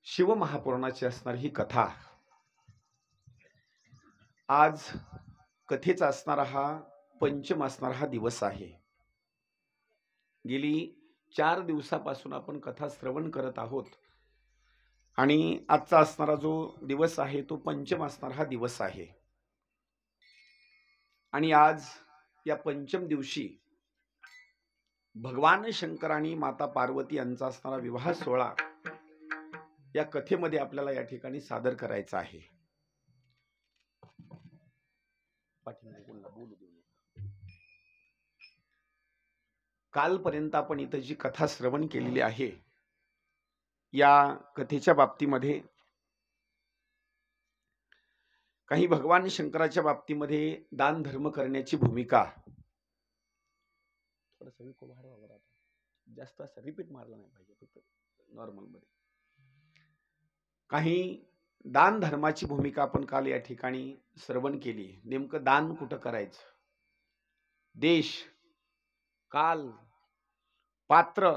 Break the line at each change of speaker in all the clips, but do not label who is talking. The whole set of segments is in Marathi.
शिवमहापुराणाची असणारी ही कथा आज कथेचा असणारा हा पंचम असणारा हा दिवस आहे। गेली 4 दिवसापासून आपण कथा श्रवण करत आहोत आणि आजचा असणारा जो दिवस आहे तो पंचम असणारा हा दिवस आहे। आणि आज या पंचम दिवशी भगवान शंकर आणि माता पार्वती यांचा असणारा विवाह सोहळा या कथेमध्ये आपल्याला या ठिकाणी सादर करायचा आहे। कालपर्यंत आपण इथं जी कथा श्रवण केलेली आहे या कथेच्या बाबतीमध्ये काही भगवान शंकराच्या बाबतीमध्ये दान धर्म करण्याची भूमिका जास्त असं रिपीट मारला नाही पाहिजे, फक्त नॉर्मल मध्ये काही दान धर्माची भूमिका आपण काल या ठिकाणी श्रवण केली। नेमकं दान कुठं करायचं, देश काल पात्र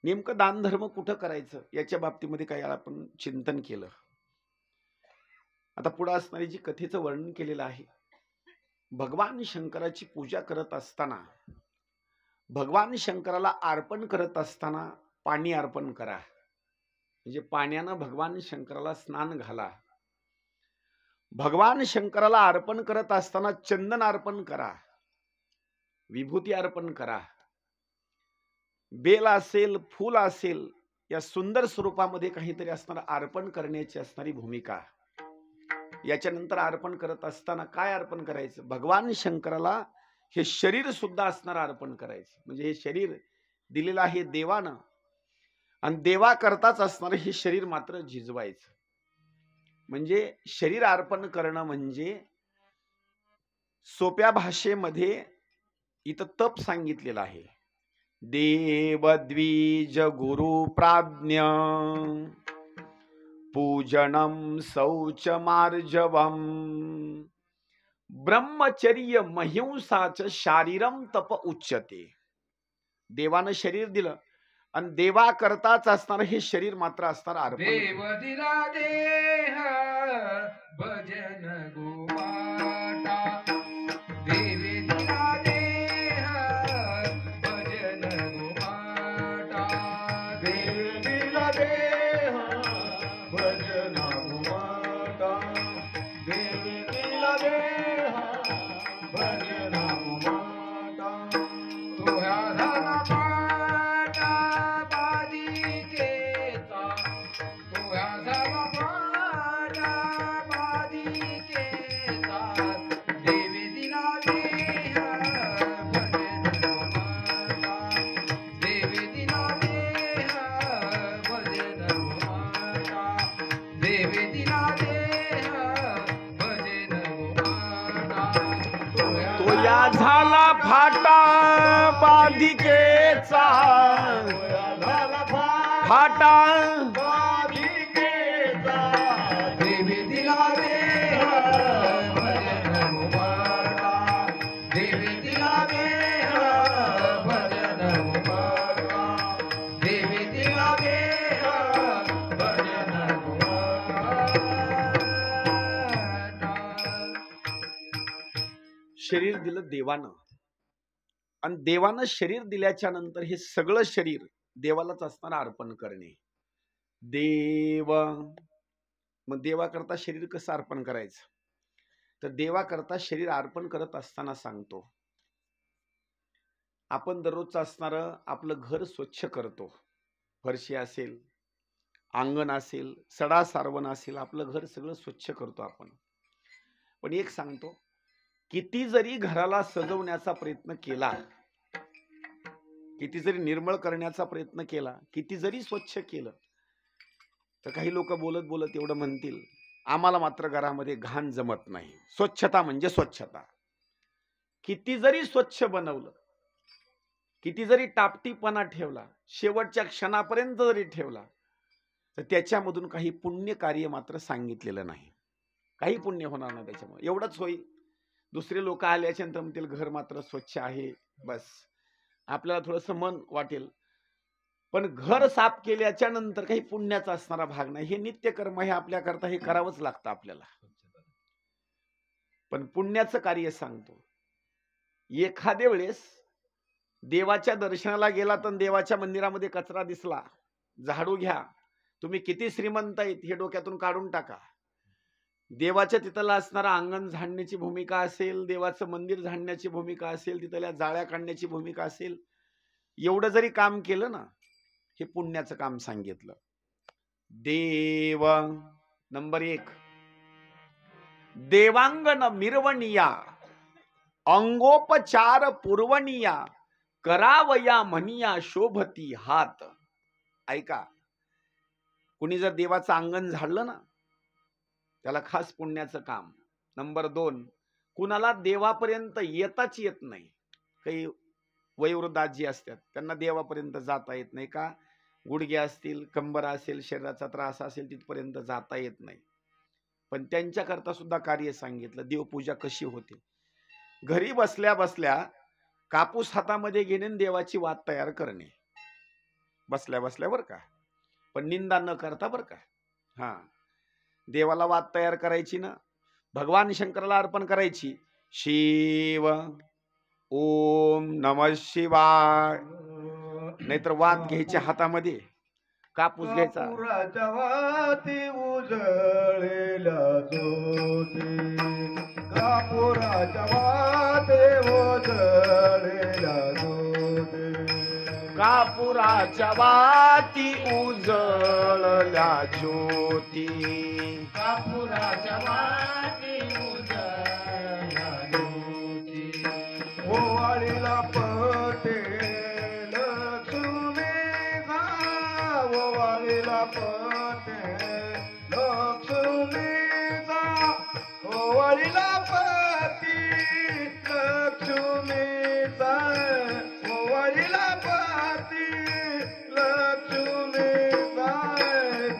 नेमकं दान धर्म कुठं करायचं याच्या बाबतीमध्ये काही आपण चिंतन केलं। आता पुढे असणारी जी कथेचं वर्णन केलेलं आहे, भगवान शंकराची पूजा करत असताना भगवान शंकराला अर्पण करत असताना पाणी अर्पण करा, म्हणजे पाण्यानं भगवान शंकराला स्नान घाला। भगवान शंकराला अर्पण करत असताना चंदन अर्पण करा, विभूती अर्पण करा, बेल असेल फूल असेल या सुंदर स्वरूपामध्ये काहीतरी असणार अर्पण करण्याची असणारी भूमिका। याच्यानंतर अर्पण करत असताना काय अर्पण करायचं, भगवान शंकराला हे शरीर सुद्धा असणार अर्पण करायचं, म्हणजे हे शरीर दिलेलं आहे देवानं आणि देवा करताच असणार हे शरीर मात्र झिजवायचं। म्हणजे शरीर अर्पण करणं म्हणजे सोप्या भाषेमध्ये इथं तप सांगितलेलं आहे। देव द्विज गुरु प्राज्ञ पूजनम शौच मार्जवम ब्रह्मचर्य महिंसाच शारीरम तप उच्यते। देवानं शरीर दिलं आणि देवा करताच असणार हे शरीर मात्र असणार अर्पण।
देव दिला देह भजन गोमाता, देवी दिला देह भजन गोमाता, देवी दिला देह भजन गोमाता, देवी दिला देह भजन गोमाता। तुझ्या झाला पाटा बालिकेचा, तुझ्या झाला पाटा बालिकेचा, देवी दिला देह भजन गोमाता, देवी दिला देह भजन गोमाता, देवी दिला देह भजन गोमाता।
तो या झाला फाटा बाधिकेचा, फाटा
बालिकेचा, देवी दिला देह भजन गोमाता, देवी दिला देह भजन गोमाता, देवी दिला देह भजन गोमाता।
शरीर दिलं देवानं आणि देवानं शरीर दिल्याच्या नंतर हे सगळं शरीर देवालाच असणार अर्पण करणे। देव मग देवा करता शरीर कसं अर्पण करायचं, तर देवा करता शरीर अर्पण करत असताना सांगतो, आपण दररोजचं असणार आपलं घर स्वच्छ करतो, फरशी असेल अंगण असेल सडा सारवण असेल आपलं घर सगळं स्वच्छ करतो आपण। पण एक सांगतो, किती जरी घराला सजवण्याचा प्रयत्न केला, किती जरी निर्मळ करण्याचा प्रयत्न केला, किती जरी स्वच्छ केलं, तर काही लोक बोलत बोलत एवढं म्हणतील, आम्हाला मात्र घरामध्ये घाण जमत नाही। स्वच्छता म्हणजे स्वच्छता। किती जरी स्वच्छ बनवलं, किती जरी टापटीपणा ठेवला, शेवटच्या क्षणापर्यंत जरी ठेवला, तर त्याच्यामधून काही पुण्य कार्य मात्र सांगितलेलं नाही, काही पुण्य होणार नाही त्याच्यामुळे। एवढंच होईल, दुसरे लोक आल्याच्या नंतर म्हणतील घर मात्र स्वच्छ आहे, बस आपल्याला थोडंसं मन वाटेल, पण घर साफ केल्याच्या नंतर काही पुण्याचा असणारा भाग नाही. हे नित्यकर्म हे आपल्याकरता हे करावंच लागतं आपल्याला. पण पुण्याचं कार्य सांगतो. एखाद्या वेळेस देवाच्या दर्शनाला गेला तर देवाच्या मंदिरामध्ये कचरा दिसला, झाडू घ्या. तुम्ही किती श्रीमंत आहेत हे डोक्यातून काढून टाका. देवाच्या तिथला असणारा अंगण झाडण्याची भूमिका असेल, देवाचं मंदिर झाडण्याची भूमिका असेल, तिथल्या जाळ्या काढण्याची भूमिका असेल, एवढं जरी काम केलं ना, हे पुण्याचं काम सांगितलं. देव नंबर 1, देवांगण मिरवणिया अंगोपचार पुरवणिया करावया म्हणिया शोभती हात. ऐका, कुणी जर देवाचं अंगण झाडलं ना, त्याला खास पुण्याचं काम. नंबर 2, कुणाला देवापर्यंत येताच येत नाही. काही वयोवृद्ध आजी असतात, त्यांना देवापर्यंत जाता येत नाही का? गुडघे असतील, कंबर असेल, शरीराचा त्रास असेल, तिथपर्यंत जाता येत नाही. पण त्यांच्याकरता सुद्धा कार्य सांगितलं. देवपूजा कशी होते? घरी बसल्या बसल्या कापूस हातामध्ये घेणे, देवाची वात तयार करणे. बसल्या बसल्या बर का, पण निंदा न करता बर का. हा, देवाला वात तयार करायची ना, भगवान शंकराला अर्पण करायची. शिव ओम नमः शिवाय. नाहीतर वात घ्यायची हातामध्ये, कापूस घ्यायचा.
कापुराच्या वाती उजळलेल्या ज्योती, कापुराच्या वाती उजळलेल्या ज्योती,
कापुराच्या वाती उजळल्या ज्योती,
कापुराच्या वाती उजळल्या ज्योती. ओवाळीला पटेल लक्ष्मीचा, ओवाळीला पटेल लक्ष्मीचा, ओवाळीला पती लक्ष्मीचा, ओवाळीला पती लक्ष्मीचा.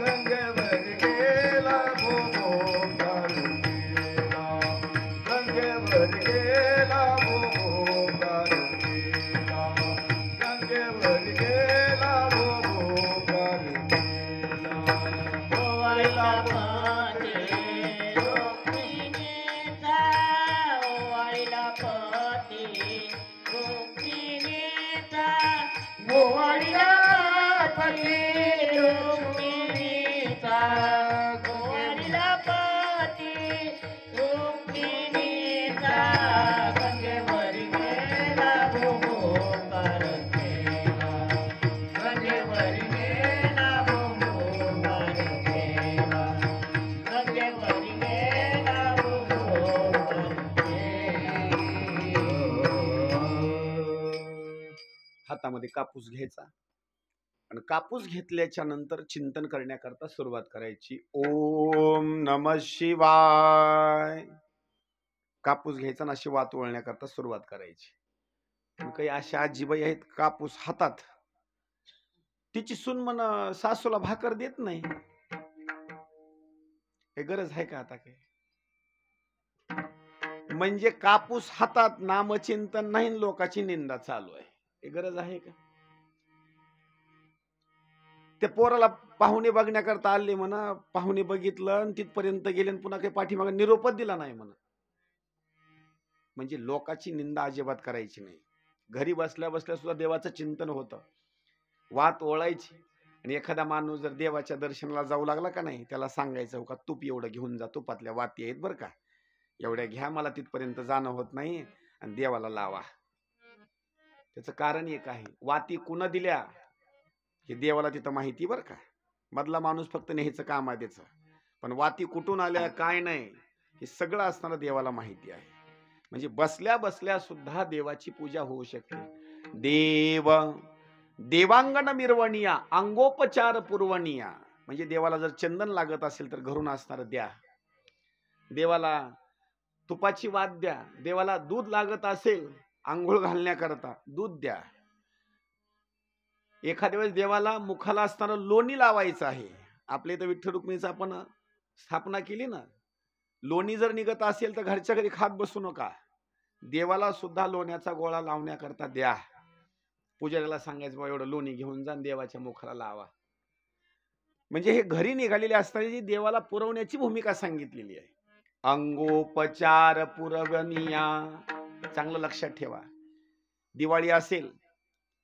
गंगेवर गेला भोगो घालून गेला, गंगेवर गेला भोगो घालून गेला, गंगेवर गेला भोगो घालून गेला. ओवाळीला पती
रुक्मिणीचा, ओवाळीला पती रुक्मिणीचा,
ओवाळीला पती
रुक्मिणीचा, ओवाळीला पती रुक्मिणीचा. गंगेवर गेला भोगोकार केला,
गंगेवर गेला
भोगोकार केला, गंगेवर गेला भोगोकार
हातामध्ये कापूस घ्यायचा आणि कापूस घेतल्याच्या नंतर चिंतन करण्याकरता सुरुवात करायची. ओम नमः शिवाय. कापूस घ्यायचा ना, अशी वात वळण्याकरता सुरुवात करायची. पण काही अशा आजीबाई आहेत, कापूस हातात, तिची सून म्हण सासूला भाकर देत नाही. हे गरज आहे का आता? काही म्हणजे कापूस हातात, नामचिंतन नाही, लोकाची निंदा चालू आहे. हे गरज आहे का? त्या पोराला पाहुणे बघण्याकरता आले म्हणा, पाहुणे बघितलं आणि तिथपर्यंत गेले आणि पुन्हा काही पाठीमागे निरोपच दिला नाही म्हणा. म्हणजे लोकाची निंदा अजिबात करायची नाही. घरी बसल्या बसल्या सुद्धा देवाचं चिंतन होतं. वात ओळायची आणि एखादा माणूस जर देवाच्या दर्शनाला जाऊ लागला का नाही, त्याला सांगायचं, हो का तूप एवढं घेऊन जा, तुपातल्या वाती आहेत बरं का, एवढ्या घ्या, मला तिथपर्यंत जाणं होत नाही, आणि देवाला लावा. त्याचं कारण एक आहे, वाती कुणा दिल्या हे देवाला तिथं माहिती बरं का. मधला माणूस फक्त न्यायचं काम आहे त्याचं, पण वाती कुठून आल्या काय नाही हे सगळं असणारं देवाला माहिती आहे. म्हणजे बसल्या बसल्या सुद्धा देवाची पूजा होऊ शकते. देव देवांगण मिरवणिया अंगोपचार पुरवणिया. म्हणजे देवाला जर चंदन लागत असेल तर घरून असणारं द्या, देवाला तुपाची वात द्या, देवाला दूध लागत असेल आंघोळ घालण्याकरता दूध द्या. एखाद्या वेळेस देवाला मुखाला असणारं लोणी लावायचं आहे. आपल्या इथं विठ्ठल रुक्मिणीचं आपण स्थापना केली ना, लोणी जर निघत असेल तर घरच्या घरी खात बसू नका, देवाला सुद्धा लोण्याचा गोळा लावण्याकरता द्या. पुजाऱ्याला सांगायचं बा एवढं लोणी घेऊन जा आणि देवाच्या मुखाला लावा. म्हणजे हे घरी निघालेले असताना जी देवाला पुरवण्याची भूमिका सांगितलेली आहे. अंगोपचार पुरवनिया. चांगलं लक्षात ठेवा. दिवाळी असेल,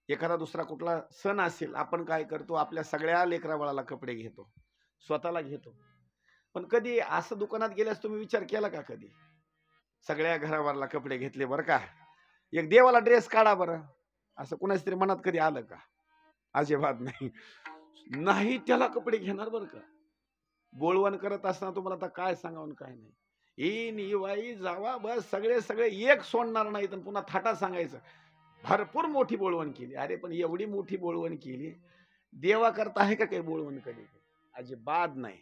एखादा दुसरा कुठला सण असेल, आपण काय करतो, आपल्या सगळ्या लेकरा बाळाला कपडे घेतो, स्वतःला घेतो. पण कधी असं दुकानात गेल्यास तुम्ही विचार केला का कधी, सगळ्या घरावरला कपडे घेतले बरं का, एक देवाला ड्रेस काढा बरं, असं कुणाच तरी मनात कधी आलं का? अजिबात नाही. नाही त्याला कपडे घेणार बरं का. बोलवण करत असताना तुम्हाला आता काय सांगावं काय नाही. निवाई जावा बस सगळे सगळे एक सोडणार नाही. तर पुन्हा थाटा सांगायचं भरपूर मोठी बोलवण केली. अरे पण एवढी मोठी बोलवण केली, देवा करता आहे का काही बोलवण कधी? अजिबात नाही.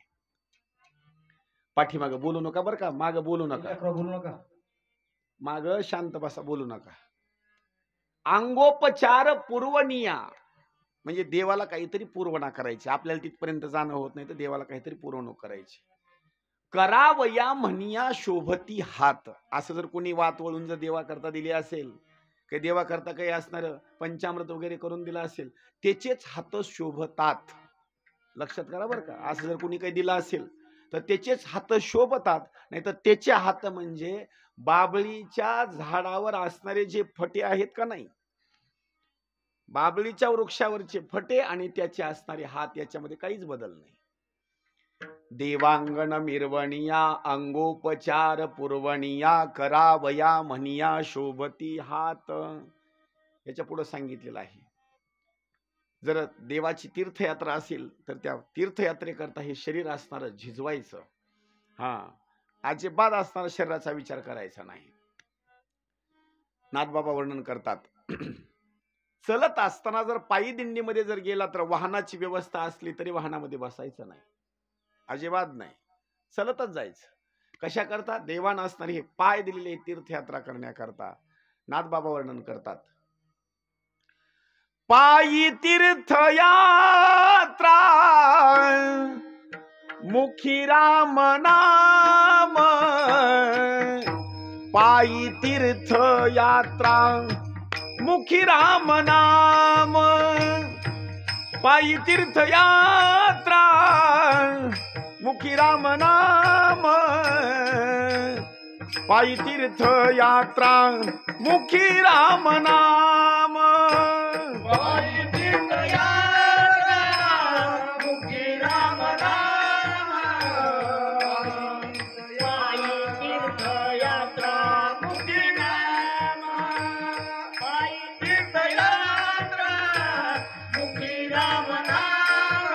पाठीमाग बोलू नका बरं का, माग बोलू नका,
बोलू नका,
माग शांत बसा, बोलू नका. अंगोपचार पुरवनिया म्हणजे देवाला काहीतरी पुरवणा करायची. आपल्याला तिथपर्यंत जाणं होत नाही तर देवाला काहीतरी पुरवणूक करायची. करावया म्हणिया शोभती हात. असं जर कोणी वात वळून जर देवा करता दिली असेल, काही देवा करता काही असणार पंचामृत वगैरे करून दिला असेल, त्याचेच हात शोभतात. लक्षात करा बरं का. असं जर कोणी काही दिलं असेल तर त्याचेच हात शोभतात. नाही तर त्याचे हात म्हणजे बाबळीच्या झाडावर असणारे जे फटे आहेत का नाही, बाबळीच्या वृक्षावरचे फटे आणि त्याचे असणारे हात, याच्यामध्ये काहीच बदल नाही. देवांगण मिरवणिया अंगोपचार पुरवणिया करावया म्हणिया शोभती हात. याच्या पुढे सांगितलेलं आहे. जर देवाची तीर्थयात्रा असेल तर त्या तीर्थयात्रेकरता हे शरीर असणारं झिजवायचं. अजिबात असणारा शरीराचा विचार करायचा नाही. नाथबाबा वर्णन करतात, चलत असताना जर पायी दिंडीमध्ये जर गेला तर वाहनाची व्यवस्था असली तरी वाहनामध्ये बसायचं नाही, अजिबात नाही, चलतच जायचं. कशा करता? देवान असणारी हे पाय दिलेले तीर्थयात्रा करण्याकरता. नाथबाबा वर्णन करतात, पायी तीर्थयात्रा मुखी राम नाम. पायी तीर्थयात्रा मुखी राम नाम. पायी तीर्थयात्रा मुखी राम नाम. पायी तीर्थयात्रा मुखी राम नाम.
पायी तीर्थयात्रा मुखी राम नाम.
पायी तीर्थयात्रा मुखी नाम. पायी
तीर्थयात्रा मुखी राम नाम.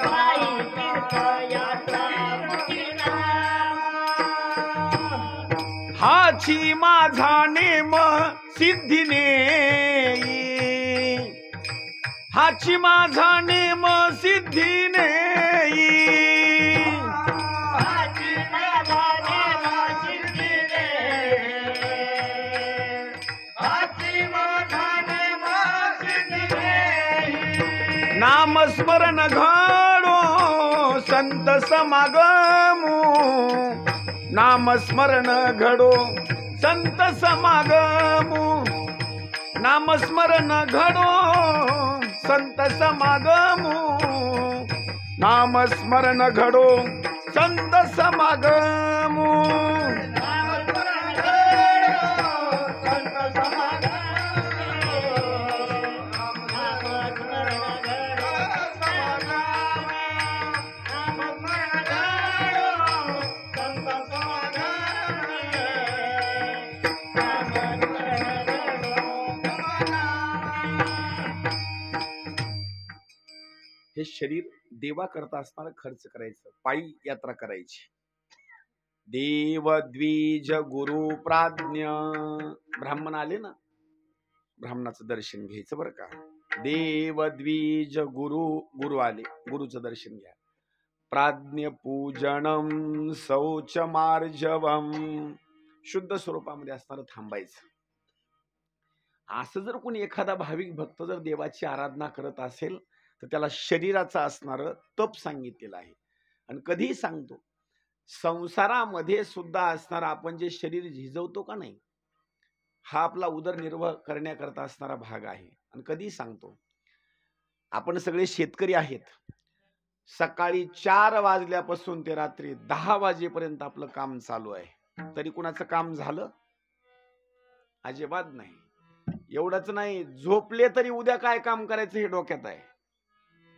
पायी
तीर्थयात्रा मुखी नाम.
हाची माझा नेम सिद्धीने. हाची माझा नेम सिद्धीने.
हाची माझा नेम सिद्धीने.
हाची माझा नेम सिद्धीने.
नामस्मरण घडो संत समागमो. नामस्मरण घडो संत समागमो. नामस्मरण घडो संत समागमो. नामस्मरण घडो संत समागमो. हे शरीर देवा करता असताना खर्च करायचं, पायी यात्रा करायची. देव द्विज गुरु प्राज्ञ. ब्राह्मण आले ना, ब्राह्मणाचं दर्शन घ्यायचं बरं का. देव द्विज गुरु, गुरु आले, गुरुचं दर्शन घ्या. प्राज्ञ पूजनम शौच मार्जवम. शुद्ध स्वरूपामध्ये असणारं थांबायचं. असं जर कोणी एखादा भाविक भक्त जर देवाची आराधना करत असेल तर त्याला शरीराचा असणारं तप सांगितलेलं आहे. आणि कधीही सांगतो, संसारामध्ये सुद्धा असणारा आपण जे शरीर झिजवतो का नाही, हा आपला उदरनिर्वाह करण्याकरता असणारा भाग आहे. आणि कधी सांगतो, आपण सगळे शेतकरी आहेत. सकाळी 4 वाजल्यापासून ते रात्री 10 वाजेपर्यंत आपलं काम चालू आहे. तरी कुणाचं काम झालं? अजिबात नाही. एवढंच नाही, झोपले तरी उद्या काय काम करायचं हे डोक्यात आहे.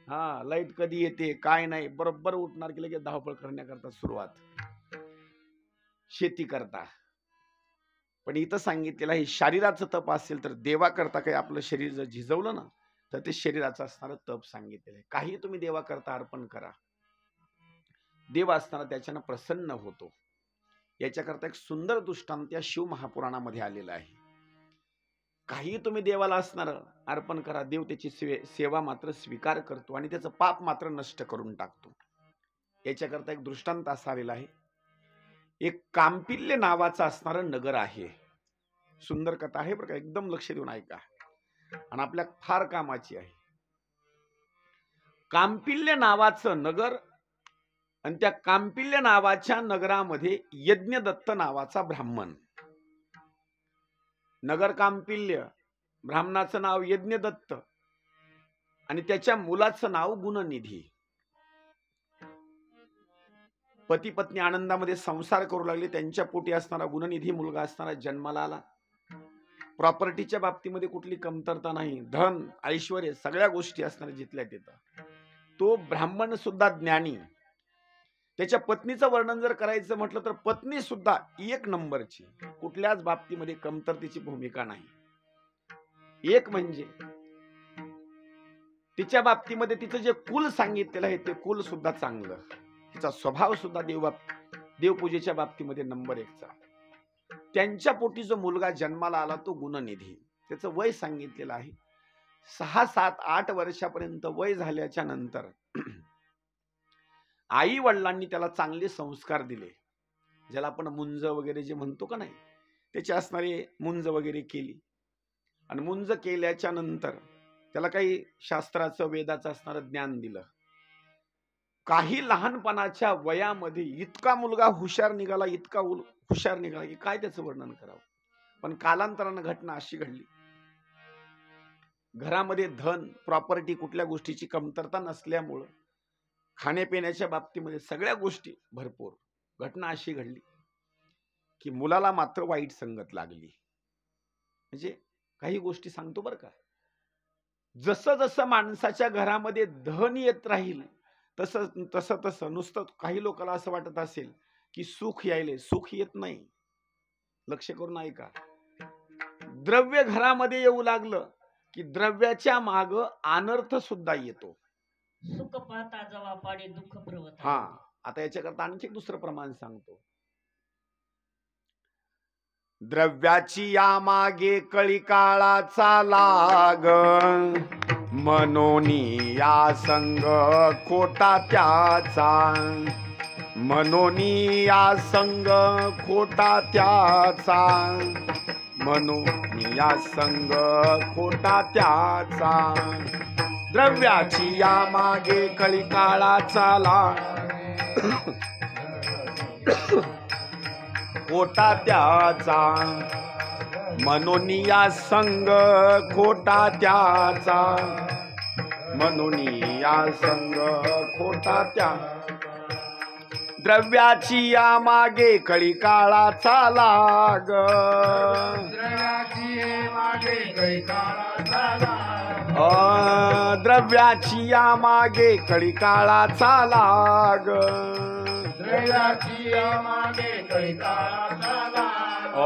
हा, लाईट कधी येते काय नाही, बरोबर उठणार की लगेच धावपळ करण्याकरता सुरुवात, शेती करता. पण इथं सांगितलेलं आहे, शरीराचं तप असेल तर देवाकरता काही आपलं शरीर जर झिजवलं ना, तर ते शरीराचं असणारं तप सांगितलेलं आहे. काही तुम्ही देवाकरता अर्पण करा, देव असताना त्याच्यानं प्रसन्न होतो. याच्याकरता एक सुंदर दृष्टांत या शिव महापुराणामध्ये आलेला आहे. काही तुम्ही देवाला असणार अर्पण करा, देव त्याची सेवा मात्र स्वीकार करतो आणि त्याचं पाप मात्र नष्ट करून टाकतो. याच्याकरता एक दृष्टांत असा आलेला आहे. एक कांपिल्य नावाचं असणारं नगर आहे. सुंदर कथा आहे बरं का, एकदम लक्ष देऊन ऐका आणि आपल्या फार कामाची आहे. कांपिल्य नावाचं नगर आणि त्या कांपिल्य नावाच्या नगरामध्ये यज्ञदत्त नावाचा ब्राह्मण. नगर कांपिल्य, ब्राह्मणाचं नाव यज्ञदत्त आणि त्याच्या मुलाचं नाव गुणनिधी. पती पत्नी आनंदामध्ये संसार करू लागले. त्यांच्या पोटी असणारा गुणनिधी मुलगा असणारा जन्माला आला. प्रॉपर्टीच्या बाबतीमध्ये कुठली कमतरता नाही, धन ऐश्वर्य सगळ्या गोष्टी असणाऱ्या जिथल्या तिथं. तो ब्राह्मण सुद्धा ज्ञानी. त्याच्या पत्नीचं वर्णन जर करायचं म्हटलं तर पत्नी सुद्धा एक नंबरची, कुठल्याच बाबतीमध्ये कमतरतेची भूमिका नाही. एक म्हणजे तिच्या बाबतीमध्ये तिचं जे कुल सांगितलेलं आहे ते कुल सुद्धा चांगलं, तिचा स्वभाव सुद्धा देवपूजेच्या बाबतीमध्ये नंबर 1चा. त्यांच्या पोटी जो मुलगा जन्माला आला तो गुणनिधी. त्याचं वय सांगितलेलं आहे 6, 7, 8 वर्षापर्यंत वय झाल्याच्या नंतर आई वडिलांनी त्याला चांगले संस्कार दिले. ज्याला आपण मुंज वगैरे जे म्हणतो का नाही, त्याची असणारी मुंज वगैरे केली आणि मुंज केल्याच्या नंतर त्याला काही शास्त्राचं वेदाचं असणारं ज्ञान दिलं. काही लहानपणाच्या वयामध्ये इतका मुलगा हुशार निघाला, इतका हुशार निघाला की काय त्याचं वर्णन करावं. पण कालांतरानं घटना अशी घडली, घरामध्ये धन प्रॉपर्टी कुठल्या गोष्टीची कमतरता नसल्यामुळं खाण्यापिण्याच्या बाबतीमध्ये सगळ्या गोष्टी भरपूर. घटना अशी घडली की मुलाला मात्र वाईट संगत लागली. म्हणजे काही गोष्टी सांगतो बरं का, जसं जसं माणसाच्या घरामध्ये धन येत राहील तसं तसं तसं नुसतं काही लोकांना असं वाटत असेल की सुख यायले, सुख येत नाही. लक्ष करून ऐका. द्रव्य घरामध्ये येऊ लागलं की द्रव्याच्या माग अनर्थ सुद्धा येतो.
सुख पाहता जवा पाडे दुःख प्रवत.
हा, आता याच्याकरता आणखी एक दुसरं प्रमाण सांगतो. द्रव्याची या मागे कळी काळाचा लाग, मनोनी या संग खोटा त्याचा, मनोनी या संग खोटा त्याचा, मनोनी या संग खोटा त्याचा. द्रव्याची या मागे कळी काळाचा लाग, खोटा त्याचा, मनोनिया संग खोटा त्याचा, मनोनिया संग खोटा त्या. द्रव्याची या मागे कळी काळाचा लाग,
द्रव्याची मागे कळी काळाचा लाग,
द्रव्याची या मागे कळी काळाचा लाग,
द्रव्याची मागे कळी काळाचा लाग,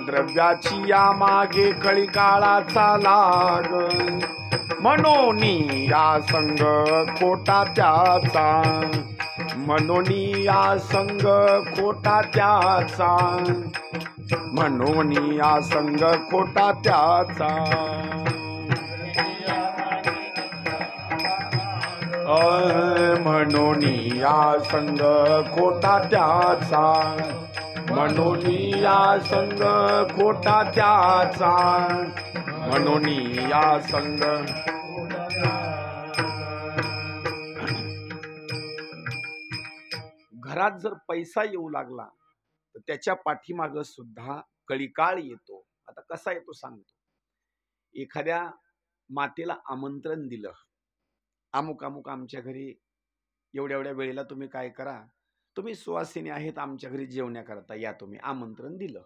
द्रव्याची या मागे कळी काळाचा लाग, मनोनी या संग खोटा त्याचा, मनोनी या संग खोटा त्याचा, मनोनी या संग खोटा त्याचा. मनोनी या संग खोटा त्याचा, मनोनी या संग खोटा त्याचा, मनोनी या संग. घरात जर पैसा येऊ लागला तर त्याच्या पाठीमाग सुद्धा कळीकाळ येतो. आता कसा येतो सांगतो. एखाद्या मातेला आमंत्रण दिलं, अमुक अमुक आमच्या घरी एवढ्या एवढ्या वेळेला तुम्ही काय करा, तुम्ही सुवासिनी आहेत आमच्या घरी जेवण्याकरता या, तुम्ही आमंत्रण दिलं.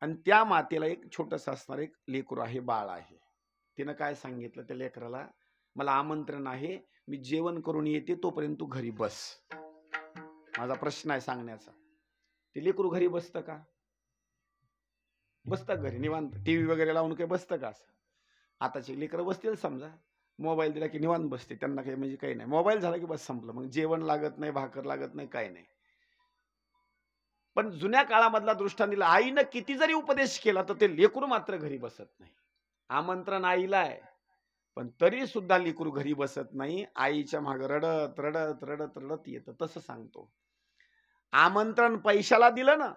आणि त्या मातेला एक छोटंसं असणार एक लेकरू आहे, बाळ आहे. तिनं काय सांगितलं त्या लेकराला, मला आमंत्रण आहे, मी जेवण करून येते, तोपर्यंत तू घरी बस. माझा प्रश्न आहे सांगण्याचा, ते लेकरू घरी बसतं का? बसतं घरी निवांत, टीव्ही वगैरे लावून काही बसतं का? असं आताचे लेकरं बसतील समजा, मोबाईल दिला की निवांत बसते, त्यांना काही म्हणजे काही नाही, मोबाईल झाला की बस संपलं, मग जेवण लागत नाही, भाकर लागत नाही, काही नाही. पण जुन्या काळामधला दृष्टांतीला आईनं किती जरी उपदेश केला तर ते लेकरू मात्र घरी बसत नाही. आमंत्रण आईला आहे, पण तरी सुद्धा लेकरू घरी बसत नाही, आईच्या मागे रडत रडत रडत रडत येतं. तसं सांगतो, आमंत्रण पैशाला दिलं ना,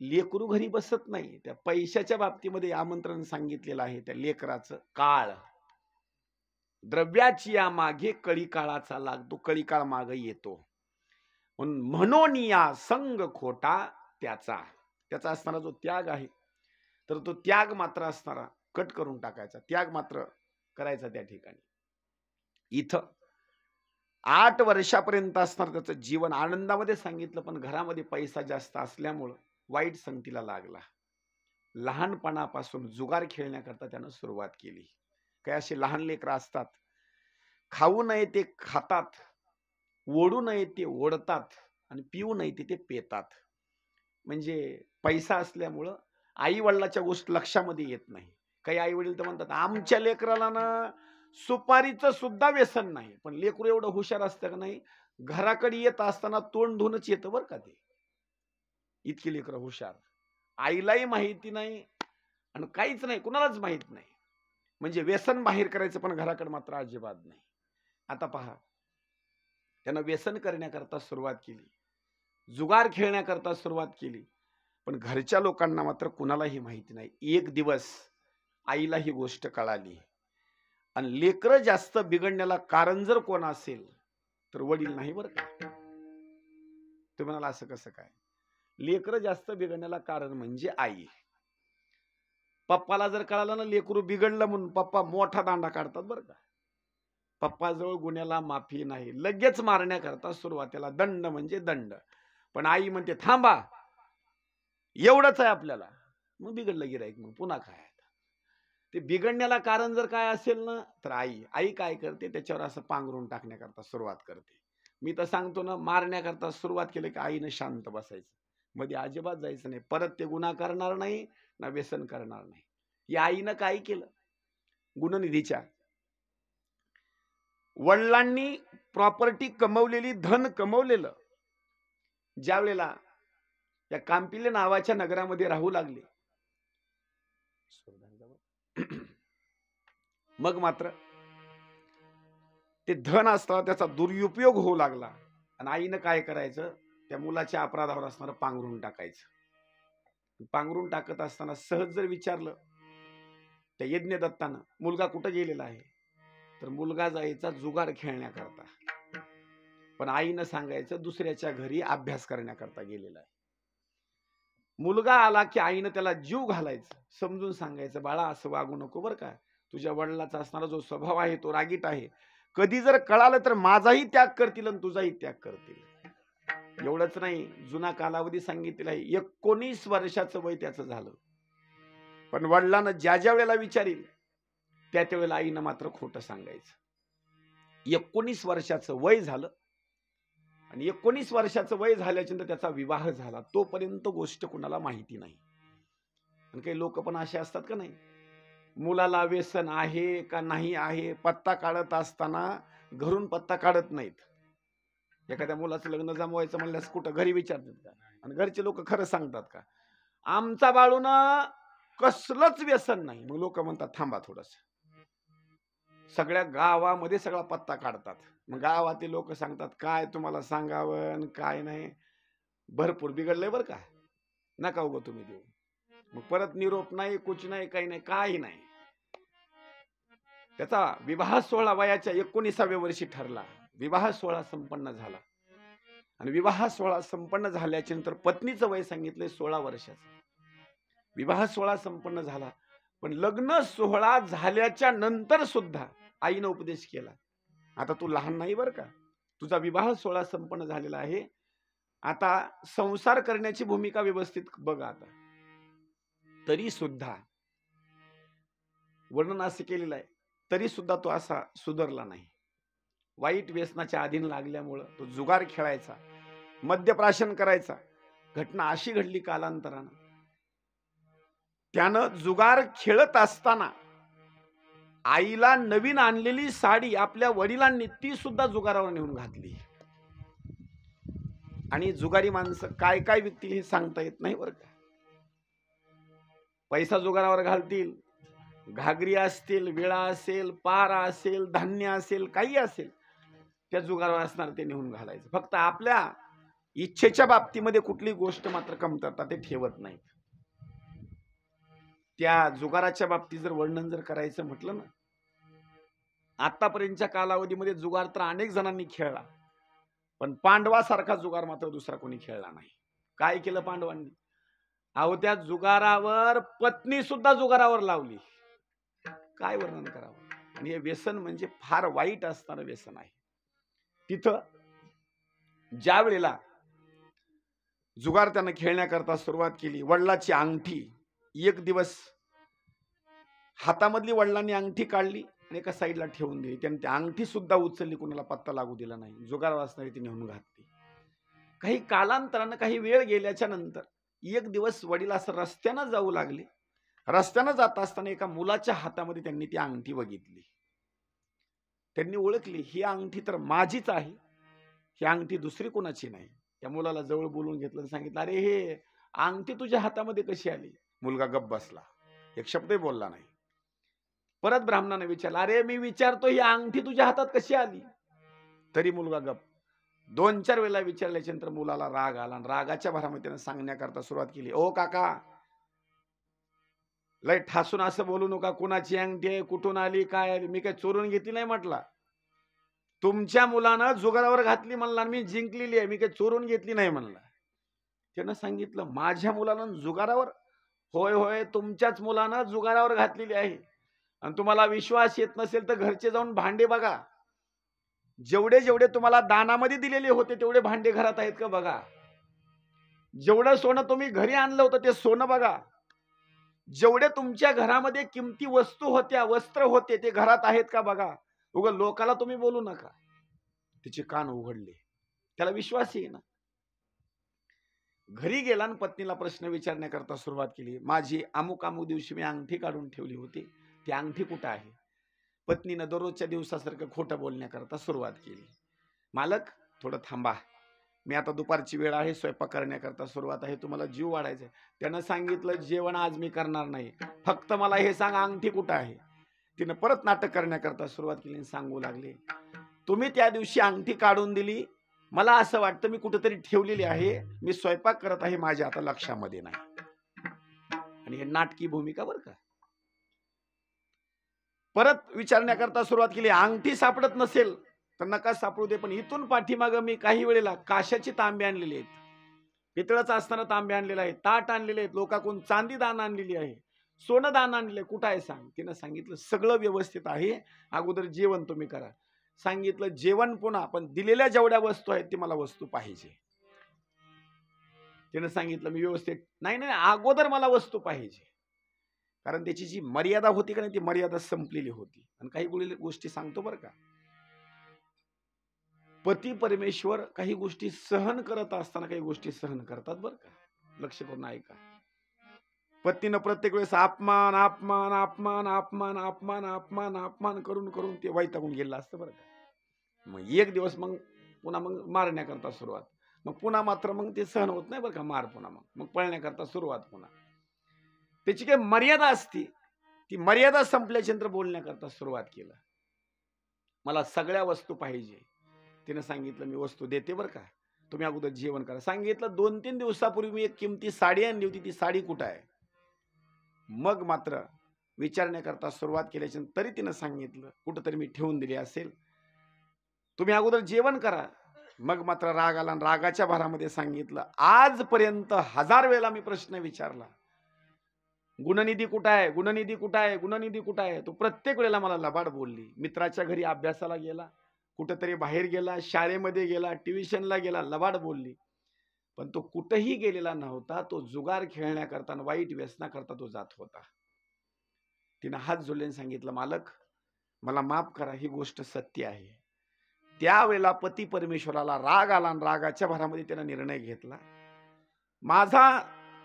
लेकरू घरी बसत नाही. त्या पैशाच्या बाबतीमध्ये आमंत्रण सांगितलेलं आहे त्या लेकराचं. काळ द्रव्याची या मागे कळी काळाचा लागतो, कळी काळ मागे येतो. म्हणून या संग खोटा त्याचा असणारा जो त्याग आहे, तर तो त्याग मात्र असणारा कट करून टाकायचा, त्याग मात्र करायचा त्या ठिकाणी. इथं 8 वर्षापर्यंत असणार त्याचं जीवन आनंदामध्ये सांगितलं, पण घरामध्ये पैसा जास्त असल्यामुळं वाईट संगतीला लागला. लहानपणापासून जुगार खेळण्याकरता त्यानं सुरुवात केली. काही असे लहान लेकरं असतात, खाऊ नये ते खातात, ओढू नये ते ओढतात, आणि पिऊ नये ते पेतात. म्हणजे पैसा असल्यामुळं आई वडिलाच्या गोष्ट लक्षामध्ये येत नाही. काही आई वडील तर म्हणतात, आमच्या लेकराला ना सुपारीचं सुद्धा व्यसन नाही. पण लेकरू एवढं हुशार असतं का नाही, घराकडे येत असताना तोंड धुवूनच येतं बरं का ते. इतकी लेकरं हुशार, आईलाही माहिती नाही आणि काहीच नाही, कुणालाच माहित नाही. म्हणजे व्यसन बाहेर करायचं, पण घराकडे मात्र अजिबात नाही. आता पहा, त्यानं व्यसन करण्याकरता सुरुवात केली, जुगार खेळण्याकरता सुरुवात केली, पण घरच्या लोकांना मात्र कुणालाही माहिती नाही. एक दिवस आईला ही गोष्ट कळाली, आणि लेकरं जास्त बिघडण्याला कारण जर कोण असेल तर वडील नाही बरं का. तुम्ही म्हणाला असं कसं काय? लेकरं जास्त बिघडण्याला कारण म्हणजे आई. पप्पाला जर कळालं ना लेकरू बिघडलं म्हणून, पप्पा मोठा दांडा काढतात बरं का. पप्पाजवळ गुन्ह्याला माफी नाही, लगेच मारण्याकरता सुरुवातीला दंड म्हणजे दंड. पण आई म्हणते थांबा, एवढंच आहे आपल्याला. मग बिघडलं गिराईक, मग पुन्हा काय? ते बिघडण्याला कारण जर काय असेल ना, तर आई काय करते, त्याच्यावर असं पांघरून टाकण्याकरता सुरुवात करते. मी तर सांगतो ना, मारण्याकरता सुरुवात केली की आईनं शांत बसायचं, मध्ये अजिबात जायचं नाही. परत ते गुन्हा करणार नाही ना व्यसन करणार नाही. या आईनं काय केलं, गुणनिधीच्या वडिलांनी प्रॉपर्टी कमवलेली, धन कमवलेलं, ज्या वेळेला या कांपिले नावाच्या नगरामध्ये राहू लागले, मग मात्र ते धन असताना त्याचा दुरुपयोग होऊ लागला. आणि आईनं काय करायचं, त्या मुलाच्या अपराधावर असणारं पांघरून टाकायचं. पांघरून टाकत असताना सहज जर विचारलं त्या यज्ञदत्तानं, मुलगा कुठं गेलेला आहे, तर मुलगा जायचा जुगार खेळण्याकरता. पण आईनं सांगायचं दुसऱ्याच्या घरी अभ्यास करण्याकरता गेलेला आहे. मुलगा आला की आईनं त्याला जीव घालायचं, समजून सांगायचं, बाळा असं वागू नको बरं का, तुझ्या वडिलाचा असणारा जो स्वभाव आहे तो रागीट आहे, कधी जर कळालं तर माझाही त्याग करतील आणि तुझाही त्याग करतील. एवढंच नाही, जुना कालावधी सांगितलेला आहे, 19 वर्षाचं वय त्याचं झालं. पण वडिलांना ज्या ज्या वेळेला विचारील त्या वेळेला आईनं मात्र खोटं सांगायचं. 19 वर्षाचं वय झालं, आणि 19 वर्षाचं वय झाल्याच्यानंतर त्याचा विवाह झाला, तोपर्यंत गोष्ट कुणाला माहिती नाही. आणि काही लोक पण असे असतात का नाही, मुलाला व्यसन आहे का नाही आहे पत्ता काढत असताना घरून पत्ता काढत नाहीत. एखाद्या मुलाचं लग्न जमवायचं म्हणल्यास कुठं घरी विचारतात का, आणि घरचे लोक खरं सांगतात का, आमचा बाळूना कसलंच व्यसन नाही. मग लोक म्हणतात थांबा थोडस, सगळ्या गावामध्ये सगळा पत्ता काढतात. मग गावातील लोक सांगतात काय तुम्हाला सांगावं काय नाही, भरपूर बिघडलंय बरं का, नका उगं तुम्ही देऊ. मग परत निरोप नाही, कुछ नाही, काही नाही, काही नाही. त्याचा विवाह सोहळा वयाच्या 19व्या वर्षी ठरला, विवाह सोहळा संपन्न झाला. आणि विवाह सोहळा संपन्न झाल्याच्या नंतर पत्नीचं वय सांगितलंय 16 वर्षाचं. विवाह सोहळा संपन्न झाला, पण लग्न सोहळा झाल्याच्या नंतर सुद्धा आईनं उपदेश केला, आता तू लहान नाही बरं का, तुझा विवाह सोहळा संपन्न झालेला आहे, आता संसार करण्याची भूमिका व्यवस्थित बघ आता. तरी सुद्धा वर्णन असं केलेलं आहे, तरी सुद्धा तो असा सुधारला नाही. वाईट व्यसनाच्या अधीन लागल्यामुळं तो जुगार खेळायचा, मद्यप्राशन करायचा. घटना अशी घडली कालांतरानं, त्यानं जुगार खेळत असताना आईला नवीन आणलेली साडी आपल्या वडिलांनी ती सुद्धा जुगारावर नेऊन घातली. आणि जुगारी माणसं काय काय विकतील हे सांगता येत नाही बरं का. पैसा जुगारावर घालतील, घागरी असतील, विळा असेल, पारा असेल, धान्य असेल, काही असेल, त्या जुगारावर असणार ते नेऊन घालायचं. फक्त आपल्या इच्छेच्या बाबतीमध्ये कुठली गोष्ट मात्र कमतरता ते ठेवत नाहीत. त्या जुगाराच्या बाबतीत जर वर्णन जर करायचं म्हटलं ना, आतापर्यंतच्या कालावधीमध्ये जुगार तर अनेक जणांनी खेळला, पण पांडवासारखा जुगार मात्र दुसरा कोणी खेळला नाही. काय केलं पांडवांनी? अहो, त्या जुगारावर पत्नी सुद्धा जुगारावर लावली. काय वर्णन करावं. आणि हे व्यसन म्हणजे फार वाईट असणारं व्यसन आहे. तिथं ज्या वेळेला जुगार त्यानं खेळण्याकरता सुरुवात केली, वडिलाची अंगठी एक दिवस हातामधली वडिलांनी अंगठी काढली आणि एका साईडला ठेवून दिली. त्याने ती अंगठी सुद्धा उचलली, कोणाला पत्ता लागू दिला नाही, जुगारावर असणारी ती नेऊन घातली. काही कालांतरानं, काही वेळ गेल्याच्या नंतर एक दिवस वडील असं रस्त्यानं जाऊ लागले. रस्त्यानं जात असताना एका मुलाच्या हातामध्ये त्यांनी ती अंगठी बघितली. त्यांनी ओळखली, ही अंगठी तर माझीच आहे, ही अंगठी दुसरी कोणाची नाही. त्या मुलाला जवळ बोलून घेतलं, सांगितलं, अरे हे अंगठी तुझ्या हातामध्ये कशी आली? मुलगा गप्प बसला, एक शब्दही बोलला नाही. परत ब्राह्मणाने विचारलं, अरे मी विचारतो, ही अंगठी तुझ्या हातात कशी आली? तरी मुलगा गप्प. 2-4 वेळेला विचारल्याच्या नंतर मुलाला राग आला आणि रागाच्या भरामध्ये त्यानं सांगण्याकरता सुरुवात केली, ओ काका, लय ठासून असं बोलू नका, कुणाची अंगठी आहे, कुठून आली, काय आली, मी काय चोरून घेतली नाही म्हटला. तुमच्या मुलानं जुगारावर घातली म्हणला, मी जिंकलेली आहे, मी काय चोरून घेतली नाही म्हणला. त्यानं सांगितलं, माझ्या मुलानं जुगारावर? होय होय, तुमच्याच मुलानं जुगारावर घातलेली आहे. आणि तुम्हाला विश्वास येत नसेल तर घरचे जाऊन भांडे बघा, जेवढे जेवढे तुम्हाला दानामध्ये दिलेले होते तेवढे भांडे घरात आहेत का बघा. जेवढं सोनं तुम्ही घरी आणलं होतं ते सोनं बघा. जेवढे तुमच्या घरामध्ये किमती वस्तू होत्या, वस्त्र होते, ते घरात आहेत का बघा. उगा लोकाला तुम्ही बोलू नका. तिचे कान उघडले, त्याला विश्वास येईना. घरी गेला आणि पत्नीला प्रश्न विचारण्याकरता सुरुवात केली, माझी अमुक अमुक दिवशी मी अंगठी काढून ठेवली होती, ती अंगठी कुठं आहे? पत्नीनं दररोजच्या दिवसासारखं खोटं बोलण्याकरता सुरुवात केली. मालक थोडं थांबा, मी आता दुपारची वेळ आहे, स्वयंपाक करण्याकरता सुरुवात आहे, तुम्हाला जीव वाढायचा आहे. त्यानं सांगितलं, जेवण आज मी करणार नाही, फक्त मला हे सांग अंगठी कुठं आहे. तिनं परत नाटक करण्याकरता सुरुवात केली आणि सांगू लागले, तुम्ही त्या दिवशी अंगठी काढून दिली, मला असं वाटतं मी कुठेतरी ठेवलेली आहे, मी स्वयंपाक करत आहे, माझ्या आता लक्षामध्ये नाही. आणि हे नाटकी भूमिका बरं का. परत विचारण्याकरता सुरुवात केली, अंगठी सापडत नसेल तर नका सापडू दे, पण इथून पाठीमागं मी काही वेळेला काशाची तांबे आणलेली आहेत, पितळाचा असताना तांबे आणलेला आहे, ताट आणलेले आहेत, लोकांकडून चांदी दान आणलेली आहे, सोनं दान आणलेलं, कुठं आहे सांग. तिनं सांगितलं, सगळं व्यवस्थित आहे, अगोदर जेवण तुम्ही करा. सांगितलं, जेवण पुन्हा, पण दिलेल्या जेवढ्या वस्तू आहेत ती मला वस्तू पाहिजे. तिनं सांगितलं, मी व्यवस्थित नाही नाही, अगोदर मला वस्तू पाहिजे. कारण त्याची जी मर्यादा होती का नाही, ती मर्यादा संपलेली होती. आणि काही गोष्टी सांगतो बरं का, पती परमेश्वर काही गोष्टी सहन करत असताना काही गोष्टी सहन करतात बरं का. लक्ष करून ऐका. पत्नीनं प्रत्येक वेळेस अपमान अपमान अपमान अपमान अपमान अपमान अपमान करून करून ते वैतागून गेलं असतं बरं का. मग एक दिवस मग पुन्हा मग मारण्याकरता सुरुवात, मग पुन्हा मात्र मग ते सहन होत नाही बरं का, मार पुन्हा मग पळण्याकरता सुरुवात पुन्हा. त्याची काही मर्यादा असती, ती मर्यादा संपल्याच्या नंतर बोलण्याकरता सुरुवात केलं, मला सगळ्या वस्तू पाहिजे. तिने सांगितलं, मी वस्तू देते बरं का, तुम्ही अगोदर जेवण करा. सांगितलं, 2-3 दिवसापूर्वी मी एक किमती साडी आणली होती, ती साडी कुठं आहे? मग मात्र विचारण्याकरता सुरुवात केल्याच्या तरी तिनं सांगितलं, कुठंतरी मी ठेवून दिली असेल, तुम्ही अगोदर जेवण करा, मग मात्र राग आला आणि रागाच्या भरामध्ये सांगितलं, आजपर्यंत 1000 वेळेला मी प्रश्न विचारला, गुणनिधी कुठं आहे, गुणनिधी कुठं आहे, गुणनिधी कुठं आहे. तो प्रत्येक वेळेला मला लबाड बोलली. मित्राच्या घरी अभ्यासाला गेला, कुठंतरी बाहेर गेला, शाळेमध्ये गेला, ट्युशनला गेला, लबाड बोलली. पण तो कुठेही गेलेला नव्हता. तो जुगार खेळण्याकरता आणि वाईट व्यसनाकरता तो जात होता. तिनं हात जोडून सांगितलं, मालक मला माफ करा, ही गोष्ट सत्य आहे. त्यावेळेला पती परमेश्वराला राग आला आणि रागाच्या भरामध्ये त्यानं निर्णय घेतला, माझा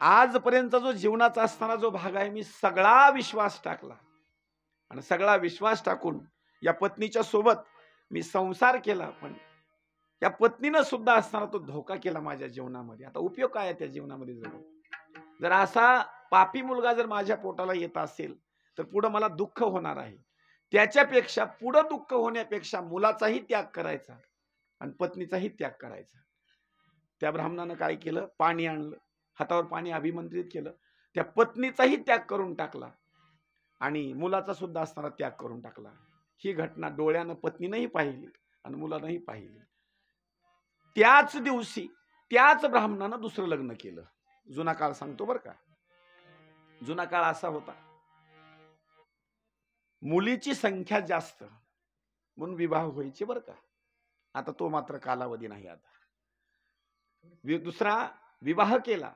आजपर्यंत जो जीवनाचा असताना जो भाग आहे, मी सगळा विश्वास टाकला आणि सगळा विश्वास टाकून या पत्नीच्या सोबत मी संसार केला, पण या पत्नीनं सुद्धा असताना तो धोका केला माझ्या जीवनामध्ये. आता उपयोग काय आहे त्या जीवनामध्ये जगून? जर असा पापी मुलगा जर माझ्या पोटाला येत असेल तर पुढे मला दुःख होणार आहे. त्याच्यापेक्षा पुढे दुःख होण्यापेक्षा मुलाचाही त्याग करायचा आणि पत्नीचाही त्याग करायचा. त्या ब्राह्मणानं काय केलं, पाणी आणलं, हातावर पाणी अभिमंत्रित केलं, त्या पत्नीचाही त्याग करून टाकला आणि मुलाचा सुद्धा असताना त्याग करून टाकला. ही घटना डोळ्यानं पत्नीनंही पाहिली आणि मुलानंही पाहिली. त्याच दिवशी त्याच ब्राह्मणानं दुसरं लग्न केलं. जुना काळ सांगतो बरं का. जुना काळ असा होता, मुलीची संख्या जास्त म्हणून विवाह व्हायचे बरं का. आता तो मात्र कालावधी नाही. आता दुसरा विवाह केला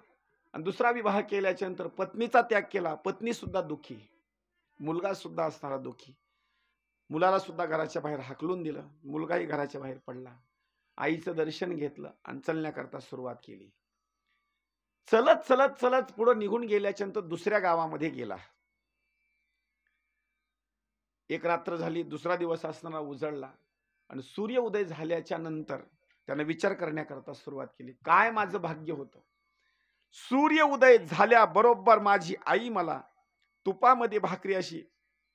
आणि दुसरा विवाह केल्याच्या नंतर पत्नीचा त्याग केला, पत्नी सुद्धा दुःखी, मुलगा सुद्धा असणारा दुःखी. मुलाला सुद्धा घराच्या बाहेर हाकलून दिलं, मुलगाही घराच्या बाहेर पडला. आईचं दर्शन घेतलं आणि चलण्याकरता सुरुवात केली. चलत चलत चलत पुढे निघून गेल्याच्या नंतर दुसऱ्या गावामध्ये गेला. एक रात्र झाली, दुसरा दिवस असताना उजळला आणि सूर्य उदय झाल्याच्या नंतर त्यानं विचार करण्याकरता सुरुवात केली, काय माझं भाग्य होतं. सूर्य उदय झाल्याबरोबर माझी आई मला तुपामध्ये भाकरी अशी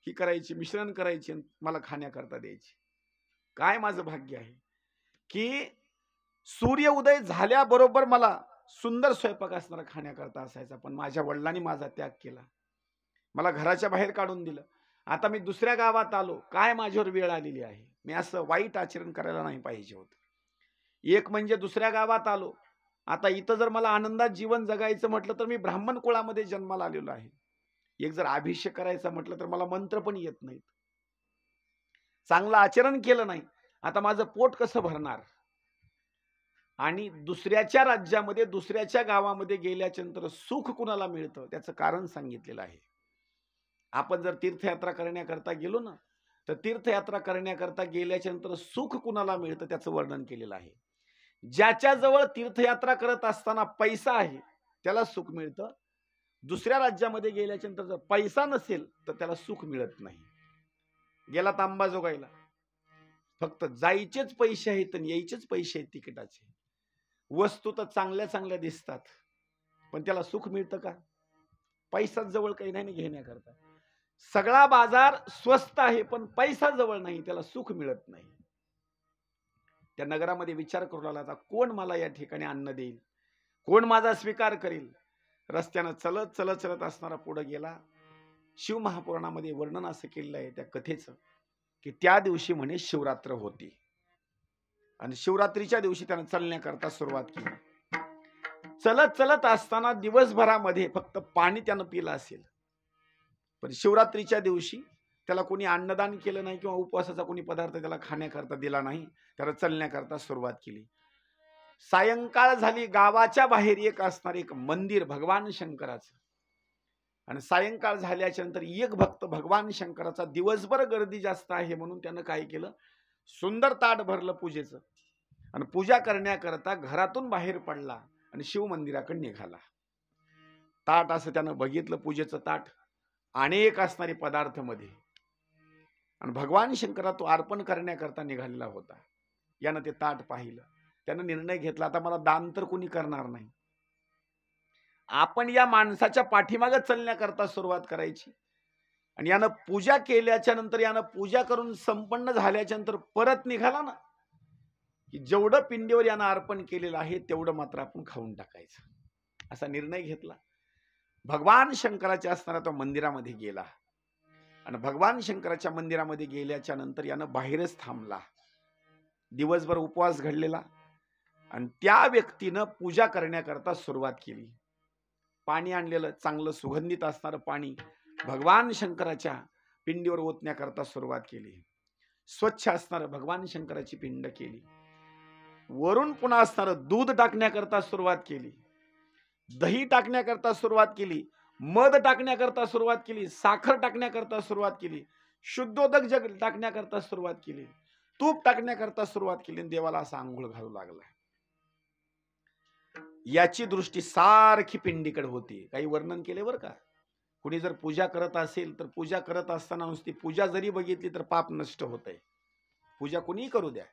ही करायची, मिश्रण करायची, मला खाण्याकरता द्यायची. काय माझं भाग्य आहे की सूर्य उदय झाल्याबरोबर मला सुंदर स्वयंपाक असणारा खाण्याकरता असायचा. पण माझ्या वडिलांनी माझा त्याग केला, मला घराच्या बाहेर काढून दिलं. आता मी दुसऱ्या गावात आलो, काय माझ्यावर वेळ आलेली आहे. मी असं वाईट आचरण करायला नाही पाहिजे होतं. एक म्हणजे दुसऱ्या गावात आलो, आता इथं जर मला आनंदात जीवन जगायचं म्हटलं तर मी ब्राह्मण कुळामध्ये जन्माला आलेलो आहे. एक जर अभिषेक करायचा म्हटलं तर मला मंत्र पण येत नाहीत, चांगलं आचरण केलं नाही, आता माझं पोट कसं भरणार. आणि दुसऱ्याच्या राज्यामध्ये दुसऱ्याच्या गावामध्ये गेल्याच्या नंतर सुख कुणाला मिळतं त्याचं कारण सांगितलेलं आहे. आपण जर तीर्थयात्रा करण्याकरता गेलो ना, तर तीर्थयात्रा करण्याकरता गेल्याच्या नंतर सुख कुणाला मिळतं त्याचं वर्णन केलेलं आहे. ज्याच्याजवळ तीर्थयात्रा करत असताना पैसा आहे त्याला सुख मिळतं. दुसऱ्या राज्यामध्ये गेल्याच्या नंतर जर पैसा नसेल तर त्याला सुख मिळत नाही. गेला अंबाजोगाईला, फक्त जायचेच पैसे आहेत आणि यायचेच पैसे आहेत तिकिटाचे. वस्तू तर चांगल्या चांगल्या दिसतात, पण त्याला सुख मिळतं का? पैसा जवळ काही नाही घेण्याकरता. सगळा बाजार स्वस्त आहे पण पैसा जवळ नाही, त्याला सुख मिळत नाही. त्या नगरामध्ये विचार करू लागला, आता कोण मला या ठिकाणी अन्न देईल, कोण माझा स्वीकार करेल. रस्त्यानं चलत चलत चलत असणारा पुढे गेला. शिव महापुराणामध्ये वर्णन असं केलेलं आहे त्या कथेचं की त्या दिवशी म्हणे शिवरात्र होती आणि शिवरात्रीच्या दिवशी त्यानं चालण्याकरता सुरुवात केली. चलत चलत असताना दिवसभरामध्ये फक्त पाणी त्यानं पिलं असेल, पण शिवरात्रीच्या दिवशी त्याला कोणी अन्नदान केलं नाही किंवा उपवासाचा कोणी पदार्थ त्याला खाण्याकरता दिला नाही. त्याला चलण्याकरता सुरुवात केली. सायंकाळ झाली, गावाच्या बाहेर एक असणार एक मंदिर भगवान शंकराचं, आणि सायंकाळ झाल्याच्या नंतर एक भक्त भगवान शंकराचा, दिवसभर गर्दी जास्त आहे म्हणून त्यानं काय केलं, सुंदर ताट भरलं पूजेचं आणि पूजा करण्याकरता घरातून बाहेर पडला आणि शिव मंदिराकडे निघाला. ताट असं त्यानं बघितलं, पूजेचं ताट अनेक असणारे पदार्थ मध्ये, आणि भगवान शंकरा तो अर्पण करण्याकरता निघालेला होता. यानं ते ताट पाहिलं, त्यानं निर्णय घेतला, आता मला दान तर कोणी करणार नाही, आपण या माणसाच्या पाठीमागे चलण्याकरता सुरुवात करायची. आणि यानं पूजा केल्याच्या नंतर, यानं पूजा करून संपन्न झाल्याच्या नंतर परत निघाला ना, की जेवढं पिंडीवर यानं अर्पण केलेलं आहे तेवढं मात्र आपण खाऊन टाकायचं, असा निर्णय घेतला. भगवान शंकराच्या असणारा तो मंदिरामध्ये गेला आणि भगवान शंकराच्या मंदिरामध्ये गेल्याच्या नंतर यानं बाहेरच थांबला. दिवसभर उपवास घडलेला, आणि त्या व्यक्तीनं पूजा करण्याकरता सुरुवात केली. पाणी आणलेलं चांगलं सुगंधित असणारं पाणी भगवान शंकराच्या पिंडीवर ओतण्याकरता सुरुवात केली. स्वच्छ असणारं भगवान शंकराची पिंड केली. वरून पुन्हा असणारं दूध टाकण्याकरता सुरुवात केली. दही टाकण्याकरता सुरुवात केली. मध टाकण्याकरता सुरुवात केली. साखर टाकण्याकरता सुरुवात केली. शुद्धोदक जग टाकण्याकरता सुरुवात केली. तूप टाकण्याकरता सुरुवात केली. देवाला असा आंघोळ घालू लागला. याची दृष्टी सारखी पिंडीकडे होती. काही वर्णन केले बरं का. कुणी जर पूजा करत असेल तर पूजा करत असताना नुसती पूजा जरी बघितली तर पाप नष्ट होतंय. पूजा कुणीही करू द्या,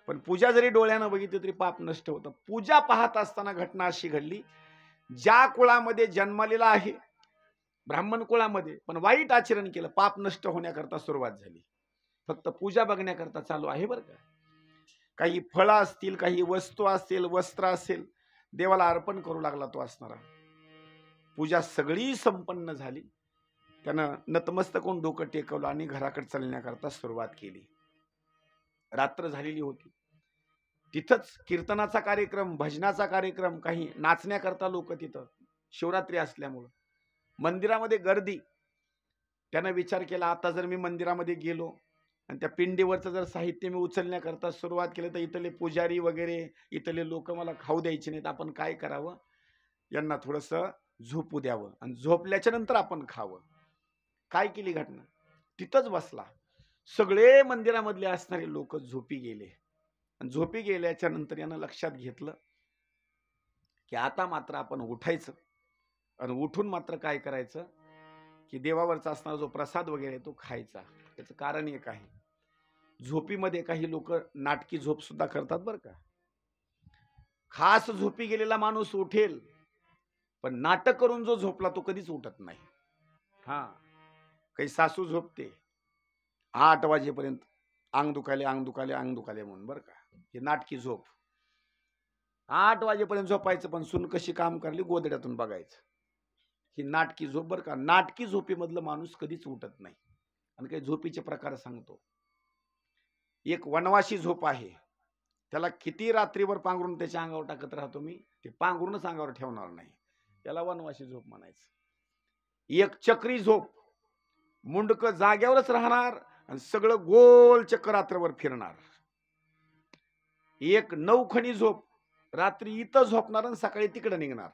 पण पूजा जरी डोळ्यानं बघितली तरी पाप नष्ट होतं. पूजा पाहत असताना घटना अशी घडली, ज्या कुळामध्ये जन्मलेला आहे ब्राह्मण कुळामध्ये, पण वाईट आचरण केलं, पाप नष्ट होण्याकरता सुरुवात झाली. फक्त पूजा बघण्याकरता चालू आहे बरं का. काही फळं असतील, काही वस्तू असतील, वस्त्र असेल, देवाला अर्पण करू लागला तो असणारा. पूजा सगळी संपन्न झाली. त्यानं नतमस्तक होऊन डोकं टेकवलं आणि घराकडे चालण्याकरता सुरुवात केली. रात्र झालेली होती. तिथंच कीर्तनाचा कार्यक्रम, भजनाचा कार्यक्रम, काही नाचण्याकरता लोक तिथं, शिवरात्री असल्यामुळं मंदिरामध्ये गर्दी. त्यानं विचार केला, आता जर मी मंदिरामध्ये गेलो आणि त्या पिंडीवरचं जर साहित्य मी उचलण्याकरता सुरुवात केलं तर इथले पुजारी वगैरे इथले लोक मला खाऊ द्यायचे नाहीत. आपण काय करावं, यांना थोडंसं झोपू द्यावं आणि झोपल्याच्या नंतर आपण खावं. काय केली घटना, तिथंच बसला. सगळे मंदिरामधले असणारे लोक झोपी गेले. आणि झोपी गेल्याच्या नंतर यानं लक्षात घेतलं की आता मात्र आपण उठायचं आणि उठून मात्र काय करायचं की देवावरचा असणारा जो प्रसाद वगैरे तो खायचा. त्याचं कारण एक आहे, झोपीमध्ये काही लोक नाटकी झोप सुद्धा करतात बरं का. खास झोपी गेलेला माणूस उठेल, पण नाटक करून जो झोपला तो कधीच उठत नाही. हा, काही सासू झोपते 8 वाजेपर्यंत, अंग दुखाले अंग दुखाले अंग दुखाले म्हणून बरं का. हे नाटकी झोप. 8 वाजेपर्यंत झोपायचं, पण सून कशी काम करली गोदड्यातून बघायचं. ही नाटकी झोप बरं का. नाटकी झोपेमधलं माणूस कधीच उठत नाही. आणि काही झोपीचे प्रकार सांगतो. एक वनवासी झोप आहे, त्याला किती रात्रीवर पांघरून त्याच्या अंगावर टाकत राहतो मी, ते पांघरूनच अंगावर ठेवणार नाही, त्याला वनवासी झोप म्हणायचं. एक चक्री झोप, मुंडक जाग्यावरच राहणार आणि सगळं गोल चक्र रात्रभर फिरणार. एक नवखणी झोप, रात्री इथं झोपणार आणि सकाळी तिकडे निघणार.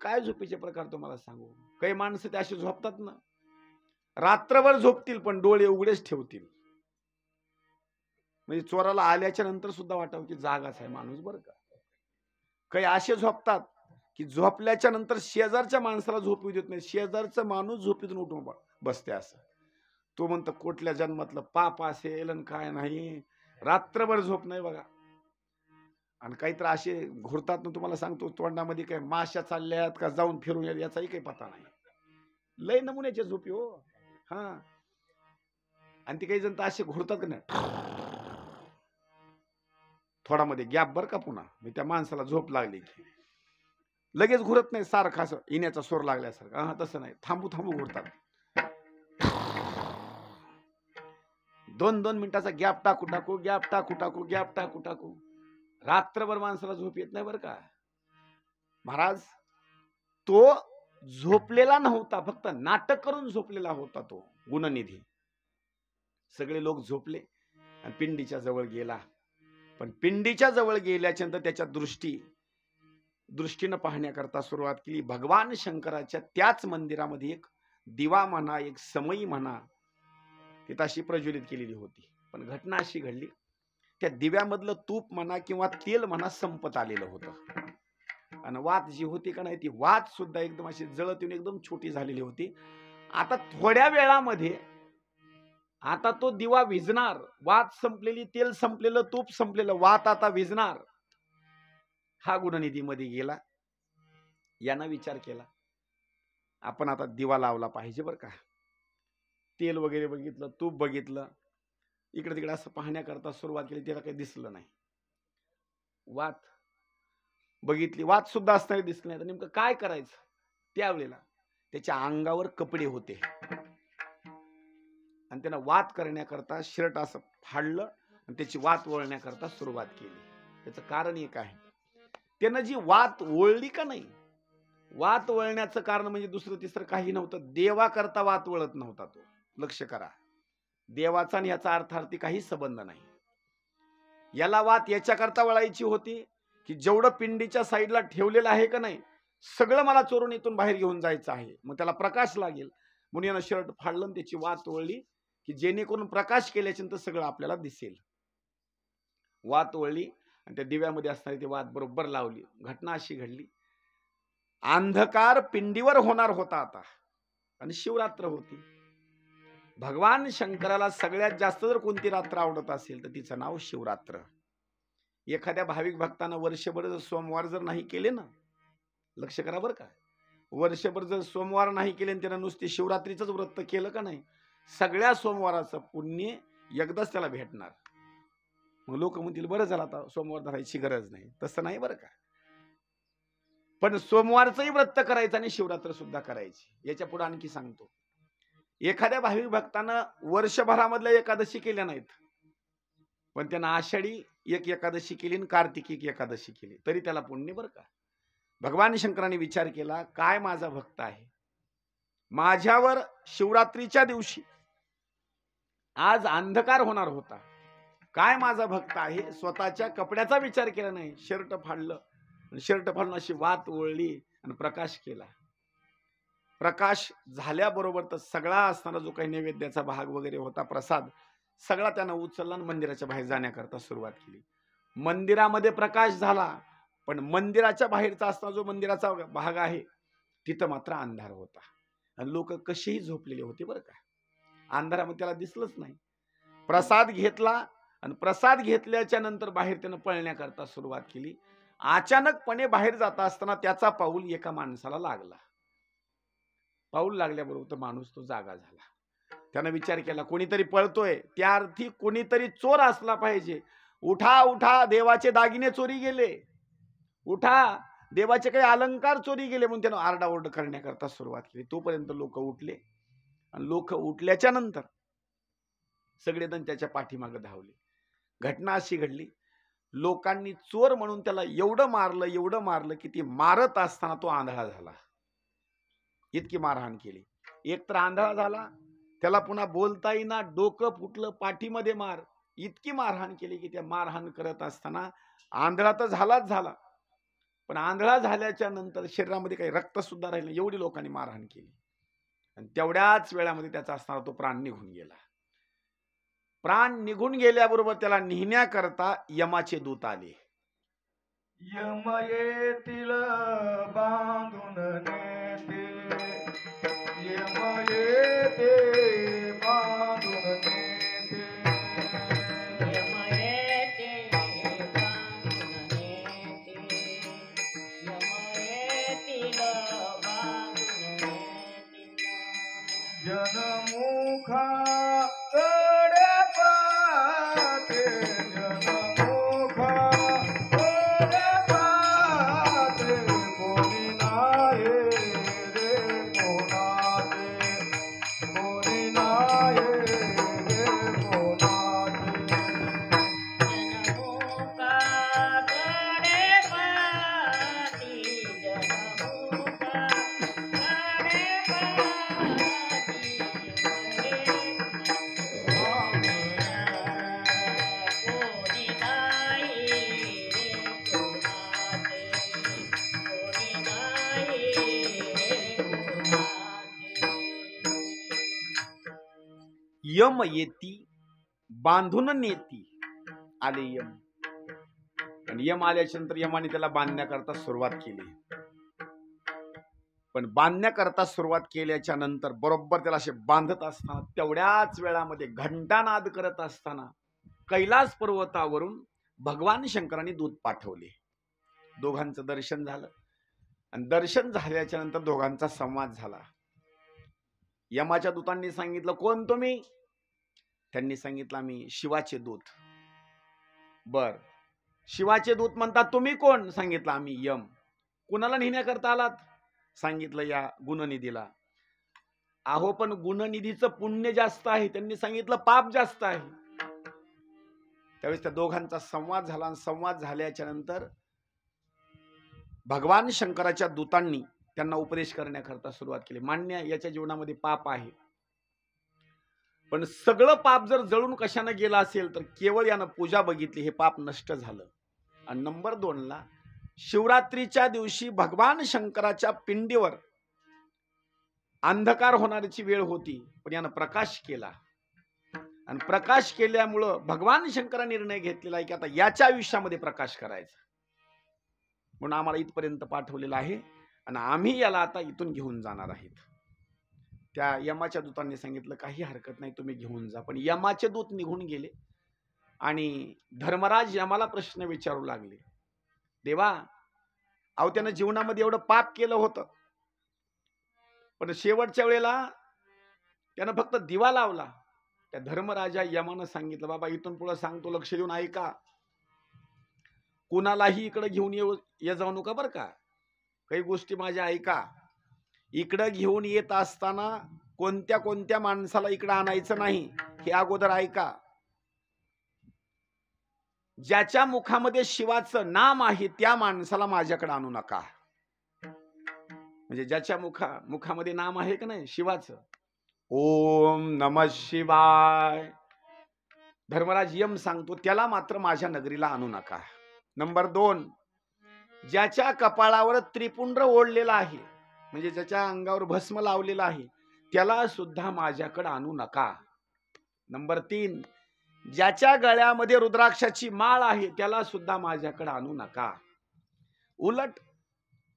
काय झोपीचे प्रकार तुम्हाला सांगू. काही माणसं ते अशी झोपतात ना, रात्रभर झोपतील पण डोळे उघडेच ठेवतील. म्हणजे चोराला आल्याच्या नंतर सुद्धा वाटावं की जागाच आहे माणूस बरं का. काही असे झोपतात की झोपल्याच्या नंतर शेजारच्या माणसाला झोपू देत नाही. शेजारचा माणूस झोपीतून उठून बसते असं. तो म्हणतो कुठल्या जन्मातलं पाप असेल आणि काय नाही, रात्रभर झोप नाही बघा. आणि काहीतरी असे घुरतात ना, तुम्हाला सांगतो, तोंडामध्ये काय माश्या चालल्यात का जाऊन फिरून याल याचाही काही पता नाही. लय नमुन्याच्या झोपी हो. हा, आणि ती काही जण तर असे घुरतात का नाही, थोडामध्ये गॅप बर का. पुन्हा मी त्या माणसाला झोप लागली की लगेच घुरत नाही, सारखं असं इण्याचा सूर लागल्यासारखं. हा, तसं नाही, थांबू थांबू घुरतात. 2-2 मिनिटाचा गॅप टाकू टाकू, गॅप टाकू टाकू, गॅप टाकू टाकू. रात्रभर माणसाला झोप येत नाही बरं का. महाराज, तो झोपलेला नव्हता, फक्त नाटक करून झोपलेला होता तो गुणनिधी. सगळे लोक झोपले आणि पिंडीच्या जवळ गेला. पण पिंडीच्या जवळ गेल्याच्या नंतर त्याच्या दृष्टीनं पाहण्याकरता सुरुवात केली. भगवान शंकराच्या त्याच मंदिरामध्ये एक दिवा म्हणा, एक समई म्हणा, तिथं अशी प्रज्वलित केलेली होती. पण घटना अशी घडली, त्या दिव्यामधलं तूप म्हणा किंवा तेल म्हणा संपत आलेलं होतं. आणि वात जी होती का नाही, ती वात सुद्धा एकदम अशी जळत येऊन एकदम छोटी झालेली होती. आता थोड्या वेळामध्ये आता तो दिवा विझणार. वात संपलेली, तेल संपलेलं, तूप संपलेलं, वात आता विझणार. हा गुणनिधीमध्ये गेला. यानं विचार केला, आपण आता दिवा लावला पाहिजे बरं का. तेल वगैरे बघितलं, तूप बघितलं, इकडे तिकडे असं पाहण्याकरता सुरुवात केली. त्याला काही दिसलं नाही. वात बघितली, वात सुद्धा असताना दिसलं नाही. तर नेमकं काय करायचं. त्यावेळेला त्याच्या अंगावर कपडे होते आणि त्यानं वात करण्याकरता शर्ट असं फाडलं आणि त्याची वात वळण्याकरता सुरुवात केली. त्याचं कारण एक आहे, त्यानं जी वात वळली का नाही, वात वळण्याचं कारण म्हणजे दुसरं तिसरं काही नव्हतं, देवाकरता वात वळत नव्हता तो. लक्ष करा, देवाचा आणि याचा अर्थार्थी काही संबंध नाही. याला वात याच्याकरता वळायची होती की जेवढं पिंडीच्या साईडला ठेवलेलं आहे का नाही, सगळं मला चोरून इथून बाहेर घेऊन जायचं आहे. मग त्याला प्रकाश लागेल म्हणून यानं शर्ट फाडलं आणि त्याची वात वळली की जेणेकरून प्रकाश केल्याच्या नंतर सगळं आपल्याला दिसेल. वात वळली आणि त्या दिव्यामध्ये असणारी ती वात बरोबर लावली. घटना अशी घडली, अंधकार पिंडीवर होणार होता आता आणि शिवरात्र होती. भगवान शंकराला सगळ्यात जास्त जर कोणती रात्र आवडत असेल तर तिचं नाव शिवरात्र. एखाद्या भाविक भक्तानं वर्षभर जर सोमवार जर नाही केले ना, लक्ष करा बरं का, वर्षभर जर सोमवार नाही केले आणि त्यानं नुसते शिवरात्रीच व्रत केलं का नाही, सगळ्या सोमवाराचं पुण्य एकदाच त्याला भेटणार. मग लोक म्हणतील बरं झालं आता सोमवार धरायची गरज नाही. तसं नाही बरं का, पण सोमवारचंही व्रत करायचं आणि शिवरात्र सुद्धा करायची. याच्या पुढे आणखी सांगतो, एखाद्या भाविक भक्तानं वर्षभरामधल्या एकादशी केल्या नाहीत, पण त्यानं आषाढी एक एकादशी केली आणि कार्तिकी एक एकादशी केली, तरी त्याला पुण्य बरं का. भगवान शंकराने विचार केला, काय माझा भक्त आहे, माझ्यावर शिवरात्रीच्या दिवशी आज अंधकार होणार होता, काय माझा भक्त आहे, स्वतःच्या कपड्याचा विचार केला नाही, शर्ट फाडलं आणि शर्ट फाडून अशी वात ओळली आणि प्रकाश केला. प्रकाश झाल्याबरोबर तर सगळा असणारा जो काही नैवेद्याचा भाग वगैरे होता, प्रसाद, सगळा त्यानं उचलला आणि मंदिराच्या बाहेर जाण्याकरता सुरुवात केली. मंदिरामध्ये प्रकाश झाला, पण मंदिराच्या बाहेरचा असणारा जो मंदिराचा भाग आहे तिथं मात्र अंधार होता आणि लोक कशीही झोपलेले होते बरं का. अंधारामध्ये त्याला दिसलंच नाही. प्रसाद घेतला आणि प्रसाद घेतल्याच्या नंतर बाहेर त्यानं पळण्याकरता सुरुवात केली. अचानकपणे बाहेर जाता असताना त्याचा पाऊल एका माणसाला लागला. पाऊल लागल्याबरोबर तो माणूस तो जागा झाला. त्यानं विचार केला, कोणीतरी पळतोय, त्या अर्थी कोणीतरी चोर असला पाहिजे. उठा उठा, देवाचे दागिने चोरी गेले, उठा, देवाचे काही अलंकार चोरी गेले म्हणून त्यानं आरडाओरड करण्याकरता सुरुवात केली. तोपर्यंत लोक उठले आणि लोक उठल्याच्या नंतर सगळेजण त्याच्या पाठीमागे धावले. घटना अशी घडली, लोकांनी चोर म्हणून त्याला एवढं मारलं की ती मारत असताना तो आंधळा झाला. इतकी मारहाण केली. एक तर आंधळा झाला, त्याला पुन्हा बोलता येईना, डोकं फुटलं, पाठीमध्ये मार, इतकी मारहाण केली की त्या मारहाण करत असताना आंधळा तर झालाच झाला, पण आंधळा झाल्याच्या नंतर शरीरामध्ये काही रक्त सुद्धा राहिलं, एवढी लोकांनी मारहाण केली आणि तेवढ्याच वेळामध्ये त्याचा असणारा तो प्राण निघून गेला. प्राण निघून गेल्याबरोबर त्याला नेण्याकरता यमाचे दूत आले.
यम येतील बांधून नेते, यम येते बांधून नेते,
यम येते बांधून नेते, यम येतील बांधून नेतील.
जनमुखा कडे पाहते, जनमुखा कडे पाहते, कोणी नाही रे कोणाचे, कोणी नाही रे कोणाचे.
जनमुखाकडे पाहती, जनमुखाकडे पाहती, कोणी नाही रे कोणाचे, कोणी नाही रे कोणाचे.
यम येती बांधून नेती. आले यम आणि यम आल्याच्या नंतर यमाने त्याला बांधण्याकरता सुरुवात केली. पण बांधण्याकरता सुरुवात केल्याच्या नंतर बरोबर त्याला असे बांधत असताना तेवढ्याच वेळामध्ये घंटानाद करत असताना कैलास पर्वतावरून भगवान शंकरांनी दूत पाठवले. दोघांचं दर्शन झालं आणि दर्शन झाल्याच्या नंतर दोघांचा संवाद झाला. यमाच्या दूतांनी सांगितलं, कोण तुम्ही? त्यांनी सांगितलं, आम्ही शिवाचे दूत. बर, शिवाचे दूत म्हणतात, तुम्ही कोण? सांगितलं, आम्ही यम. कुणाला नेण्याकरता आलात? सांगितलं, या गुणनिधीला. अहो पण गुणनिधीचं पुण्य जास्त आहे. त्यांनी सांगितलं पाप जास्त आहे. त्यावेळेस त्या दोघांचा संवाद झाला आणि संवाद झाल्याच्या नंतर भगवान शंकराच्या दूतांनी त्यांना उपदेश करण्याकरता सुरुवात केली. मान्य याच्या जीवनामध्ये पाप आहे, पण सगळं पाप जर जळून कशाने गेलं असेल तर केवळ यानं पूजा बघितली, हे पाप नष्ट झालं. आणि नंबर 2 ला शिवरात्रीच्या दिवशी भगवान शंकराच्या पिंडीवर अंधकार होण्याची वेळ होती, पण यानं प्रकाश केला. आणि प्रकाश केल्यामुळं भगवान शंकरांनी निर्णय घेतलेला आहे की आता याच्या आयुष्यामध्ये प्रकाश करायचा, म्हणून आम्हाला इथपर्यंत पाठवलेलं आहे आणि आम्ही याला आता इथून घेऊन जाणार आहेत. त्या यमाच्या दूतांनी सांगितलं काही हरकत नाही, तुम्ही घेऊन जा. पण यमाचे दूत निघून गेले आणि धर्मराज यमाला प्रश्न विचारू लागले, देवा अहो त्यानं जीवनामध्ये एवढं पाप केलं होतं, पण शेवटच्या वेळेला त्यानं फक्त दिवा लावला. त्या धर्मराजा यमानं सांगितलं, बाबा इथून पुढे सांगतो, लक्ष देऊन ऐका, कुणालाही इकडे घेऊन ये जाऊ नका बरं का, काही गोष्टी माझ्या ऐका. इकडं घेऊन येत असताना कोणत्या कोणत्या माणसाला इकडं आणायचं नाही हे अगोदर ऐका. ज्याच्या मुखामध्ये शिवाचं नाम आहे त्या माणसाला माझ्याकडे आणू नका. म्हणजे ज्याच्या मुखामध्ये नाम आहे का नाही शिवाचं, ओम नमः शिवाय, धर्मराज यम सांगतो, त्याला मात्र माझ्या नगरीला आणू नका. नंबर 2, ज्याच्या कपाळावर त्रिपुंड्र ओढलेला आहे, म्हणजे ज्याच्या अंगावर भस्म लावलेला आहे, त्याला सुद्धा माझ्याकडे आणू नका. नंबर 3, ज्याच्या गळ्यामध्ये रुद्राक्षाची माळ आहे त्याला सुद्धा माझ्याकडे आणू नका. उलट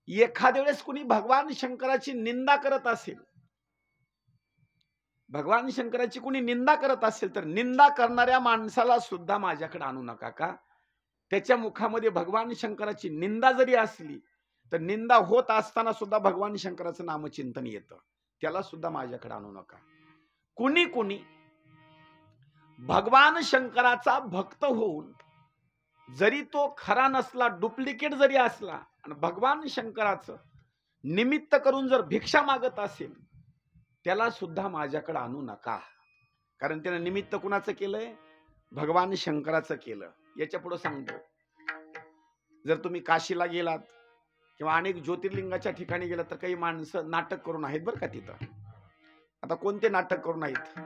एखाद्या वेळेस कुणी भगवान शंकराची निंदा करत असेल, भगवान शंकराची कुणी निंदा करत असेल तर निंदा करणाऱ्या माणसाला सुद्धा माझ्याकडे आणू नका. का? त्याच्या मुखामध्ये भगवान शंकराची निंदा जरी असली तर निंदा होत असताना सुद्धा भगवान शंकराचं नामचिंतन येतं, त्याला सुद्धा माझ्याकडे आणू नका. कुणी कुणी भगवान शंकराचा भक्त होऊन जरी तो खरा नसला, डुप्लिकेट जरी असला, आणि भगवान शंकराचं निमित्त करून जर भिक्षा मागत असेल त्याला सुद्धा माझ्याकडे आणू नका. कारण त्यानं निमित्त कुणाचं केलंय? भगवान शंकराचं केलं. याच्या पुढे सांगतो, जर तुम्ही काशीला गेलात किंवा अनेक ज्योतिर्लिंगाच्या ठिकाणी गेलात तर काही माणसं नाटक करून आहेत बरं का तिथं. आता कोणते नाटक करून आहेत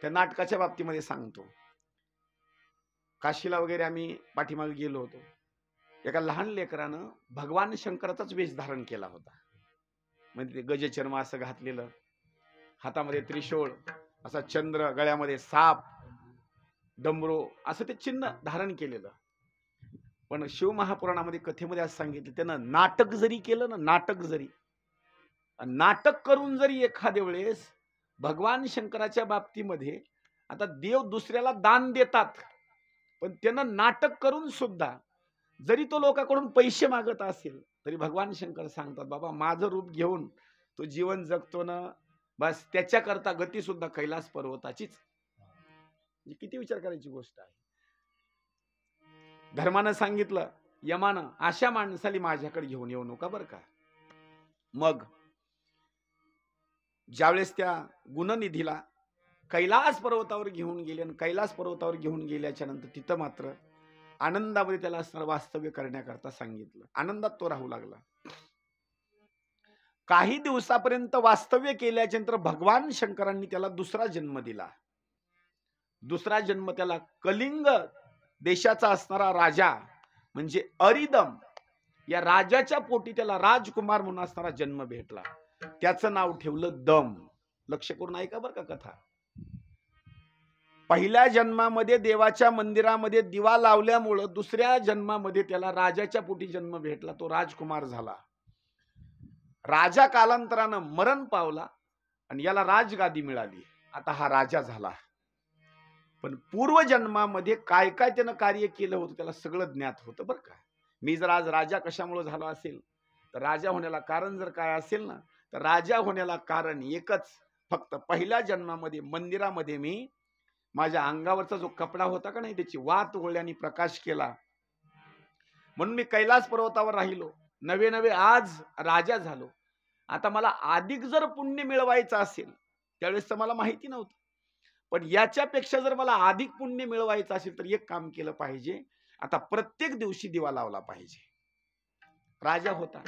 त्या नाटकाच्या बाबतीमध्ये सांगतो. काशीला वगैरे आम्ही पाठीमागे गेलो होतो, एका लहान लेकरानं भगवान शंकराचाच वेश धारण केला होता. म्हणजे ते गजचर्म असं घातलेलं, हातामध्ये त्रिशूळ, असा चंद्र, गळ्यामध्ये साप, डमरो, असं ते चिन्ह धारण केलेलं. पण शिवमहापुराणामध्ये कथेमध्ये असं सांगितलं, त्यानं नाटक जरी केलं ना, नाटक करून जरी एखाद्या वेळेस भगवान शंकराच्या बाबतीमध्ये, आता देव दुसऱ्याला दान देतात, पण त्यानं नाटक करून सुद्धा जरी तो लोकांकडून पैसे मागत असेल तरी भगवान शंकर सांगतात, बाबा माझं रूप घेऊन तो जीवन जगतो ना, बस त्याच्याकरता गती सुद्धा कैलास पर्वताचीच. किती विचार करायची गोष्ट आहे. धर्मानं सांगितलं, यमानं अशा माणसाली माझ्याकडे घेऊन येऊ नका बरं का. मग ज्यावेळेस त्या गुणनिधीला कैलास पर्वतावर घेऊन गेले आणि कैलास पर्वतावर घेऊन गेल्याच्या नंतर तिथं मात्र आनंदामध्ये त्याला वास्तव्य करण्याकरता सांगितलं. आनंदात तो राहू लागला. काही दिवसापर्यंत वास्तव्य केल्याच्या नंतर भगवान शंकरांनी त्याला दुसरा जन्म दिला. दुसरा जन्म त्याला कलिंग देशाचा असणारा राजा म्हणजे अरिदम या राजाच्या पोटी त्याला राजकुमार म्हणून असणारा जन्म भेटला. त्याचं नाव ठेवलं दम. लक्ष करून ऐका बरं का कथा. पहिल्या जन्मामध्ये देवाच्या मंदिरामध्ये दिवा लावल्यामुळं दुसऱ्या जन्मामध्ये त्याला राजाच्या पोटी जन्म भेटला, तो राजकुमार झाला. राजा कालांतरानं मरण पावला आणि याला राजगादी मिळाली. आता हा राजा झाला. पण पूर्वजन्मामध्ये काय काय त्यानं कार्य केलं होतं त्याला सगळं ज्ञात होतं बरं का. मी जर आज राजा कशामुळे झालो असेल तर राजा होण्याला कारण जर काय असेल ना, तर राजा होण्याला कारण एकच, फक्त पहिल्या जन्मामध्ये मंदिरामध्ये मी माझ्या अंगावरचा जो कपडा होता का नाही त्याची वात ओळल्याने प्रकाश केला, म्हणून मी कैलास पर्वतावर राहिलो. नवे नवे आज राजा झालो. आता मला अधिक जर पुण्य मिळवायचं असेल, त्यावेळेस तर मला माहिती नव्हतं, पण याच्यापेक्षा जर मला अधिक पुण्य मिळवायचं असेल तर एक काम केलं पाहिजे, आता प्रत्येक दिवशी दिवा लावला पाहिजे. राजा होता,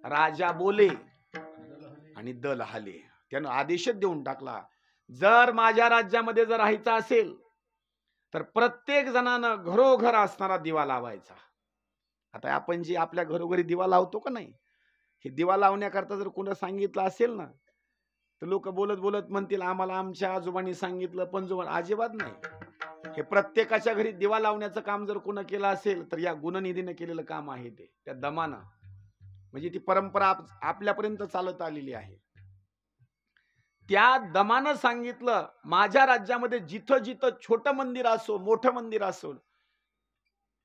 राजा बोले आणि दल हाले. त्यानं आदेशच देऊन टाकला, जर माझ्या राज्यामध्ये जर राहायचं असेल तर प्रत्येक जणानं घरोघर असणारा दिवा लावायचा. आता आपण जे आपल्या घरोघरी दिवा लावतो का नाही, हे दिवा लावण्याकरता जर कोणी सांगितलं असेल ना, तर लोक बोलत बोलत म्हणतील आम्हाला आमच्या आजोबांनी सांगितलं, पंजोबा. अजिबात नाही. हे प्रत्येकाच्या घरी दिवा लावण्याचं काम जर कोणी केलं असेल तर या गुणनिधीनं केलेलं काम आहे ते, त्या दमानं. म्हणजे ती परंपरा आपल्यापर्यंत चालत आलेली आहे. त्या दमानं सांगितलं, माझ्या राज्यामध्ये जिथं जिथं छोटं मंदिर असो मोठं मंदिर असो,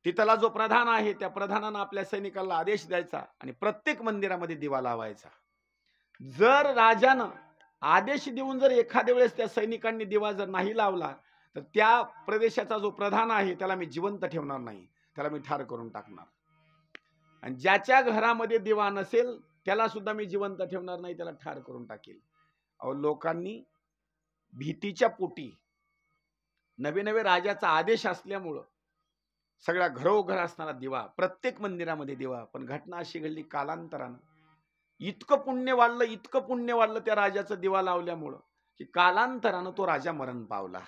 तिथला जो प्रधान आहे त्या प्रधानानं आपल्या सैनिकांना आदेश द्यायचा आणि प्रत्येक मंदिरामध्ये दिवा लावायचा. जर राजानं आदेश देऊन जर एखाद्या वेळेस त्या सैनिकांनी दिवा जर नाही लावला तर त्या प्रदेशाचा जो प्रधान आहे त्याला मी जिवंत ठेवणार नाही, त्याला मी ठार करून टाकणार. आणि ज्याच्या घरामध्ये दिवा नसेल त्याला सुद्धा मी जिवंत ठेवणार नाही, त्याला ठार करून टाकेल. अहो, लोकांनी भीतीच्या पोटी नवे नवे राजाचा आदेश असल्यामुळं सगळ्या घरोघर असणारा दिवा, प्रत्येक मंदिरामध्ये दिवा. पण घटना अशी घडली, कालांतरानं इतकं पुण्य वाढलं त्या राजाचं दिवा लावल्यामुळं की कालांतरानं तो राजा मरण पावला.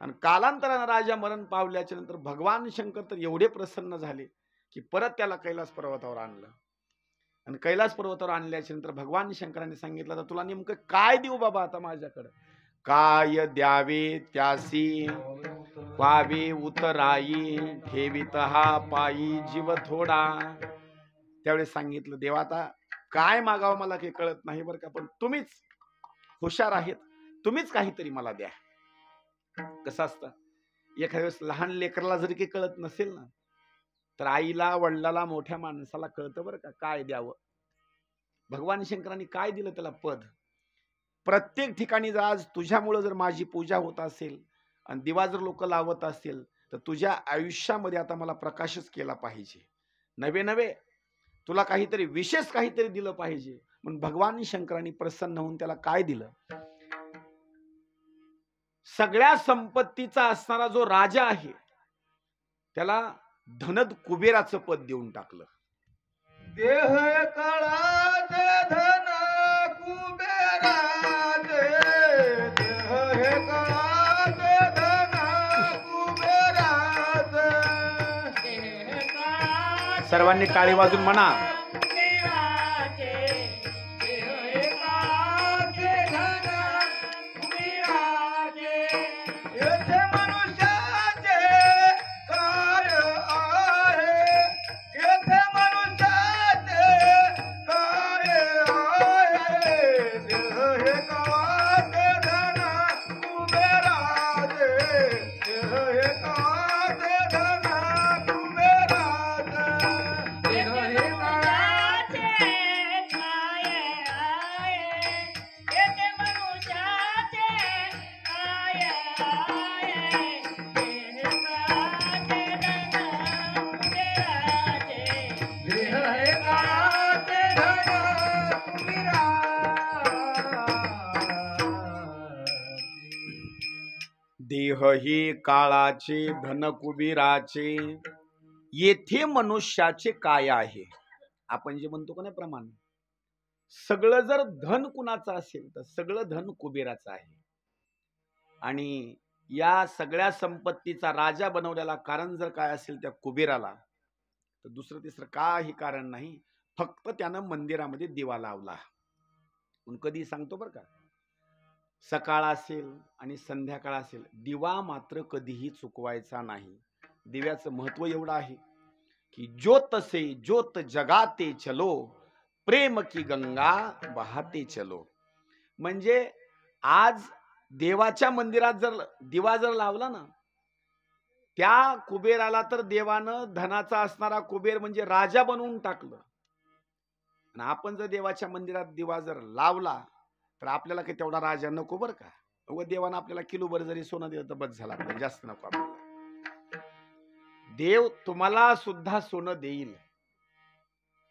आणि कालांतरानं राजा मरण पावल्याच्या नंतर भगवान शंकर तर एवढे प्रसन्न झाले की परत त्याला कैलास पर्वतावर आणलं. आणि कैलास पर्वतावर आणल्याच्या नंतर भगवान शंकरांनी सांगितलं, तर तुला नेमकं काय देऊ बाबा आता माझ्याकडं? काय द्यावे त्यासी पावे उतराई, ठेवीत हा पायी जीव थोडा. त्यावेळेस सांगितलं, देवा आता काय मागावं मला काही कळत नाही बरं का, पण तुम्हीच हुशार आहेत, तुम्हीच काहीतरी मला द्या. कसं असतं, एखाद्या वेळेस लहान लेकराला जरी काही कळत नसेल ना, तर आईला वडिलाला मोठ्या माणसाला कळतं बरं का काय द्यावं. भगवान शंकरांनी काय दिलं त्याला? पद. प्रत्येक ठिकाणी जर आज तुझ्यामुळं जर माझी पूजा होत असेल आणि दिवा जर लोक लावत असेल तर तुझ्या आयुष्यामध्ये आता मला प्रकाशच केला पाहिजे, नवे नवे तुला काहीतरी विशेष काहीतरी दिलं पाहिजे. म्हणून भगवान शंकरांनी प्रसन्न होऊन त्याला काय दिलं? सगळ्या संपत्तीचा असणारा जो राजा आहे त्याला धनद कुबेराचं पद देऊन टाकलं.
देह काळाचे धन कुबेराचे, देह काळाचे धन कुबेराचे.
सर्वांनी टाळी वाजून म्हणा,
येथे मनुष्याचे काय आहे, येथे मनुष्याचे काय आहे. देह काळाचे धन कुबेराचे, देह काळाचे धन कुबेराचे.
देह हे काळाचे धन कुबेराचे, येथे मनुष्याचे काय आहे. आपण जे म्हणतो का नाही प्रमाण, सगळं जर धन कुणाचं असेल तर सगळं धन कुबेराचं आहे. आणि या सगळ्या संपत्तीचा राजा बनवलेला कारण जर काय असेल त्या कुबेराला, तर दुसरं तिसरं काही कारण नाही, फक्त त्यानं मंदिरामध्ये दिवा लावला. पण कधी सांगतो बरं का, सकाळ असेल आणि संध्याकाळ असेल, दिवा मात्र कधीही चुकवायचा नाही. दिव्याचं महत्व एवढं आहे की ज्योत से ज्योत जगाते चलो, प्रेम की गंगा बहाते चलो. म्हणजे आज देवाच्या मंदिरात जर दिवा जर लावला ना, त्या कुबेराला तर देवानं धनाचा असणारा कुबेर म्हणजे राजा बनवून टाकलं. आणि आपण जर देवाच्या मंदिरात दिवा जर लावला तर आपल्याला काही तेवढा राजा नको बरं का. व देवानं आपल्याला किलोभर जरी सोनं दिलं तर बस झाला, आपल्याला जास्त नको आपल्याला. देव तुम्हाला सुद्धा सोनं देईल,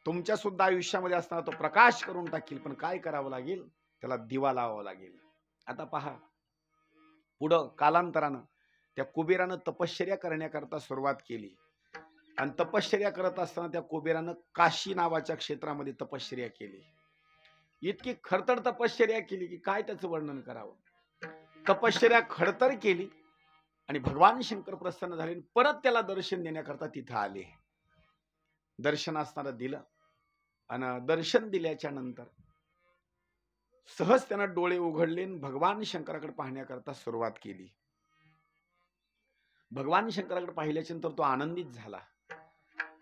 तुमच्या सुद्धा आयुष्यामध्ये असणारा तो प्रकाश करून टाकील, पण काय करावं लागेल? त्याला दिवा लावावा लागेल. आता पहा, पुढं कालांतरानं त्या कुबेरानं तपश्चर्या करण्याकरता सुरुवात केली आणि तपश्चर्या करत असताना त्या कुबेरानं काशी नावाच्या क्षेत्रामध्ये तपश्चर्या केली. इतकी खडतर तपश्चर्या केली की काय त्याचं वर्णन करावं. तपश्चर्या खडतर केली आणि भगवान शंकर प्रसन्न झाले. परत त्याला दर्शन देण्याकरता तिथं आले. दर्शन असणारं दिलं आणि दर्शन दिल्याच्या नंतर सहज त्यानं डोळे उघडले आणि भगवान शंकराकडे पाहण्याकरता सुरुवात केली. भगवान शंकराकडे पाहिल्याच्या नंतर तो आनंदित झाला.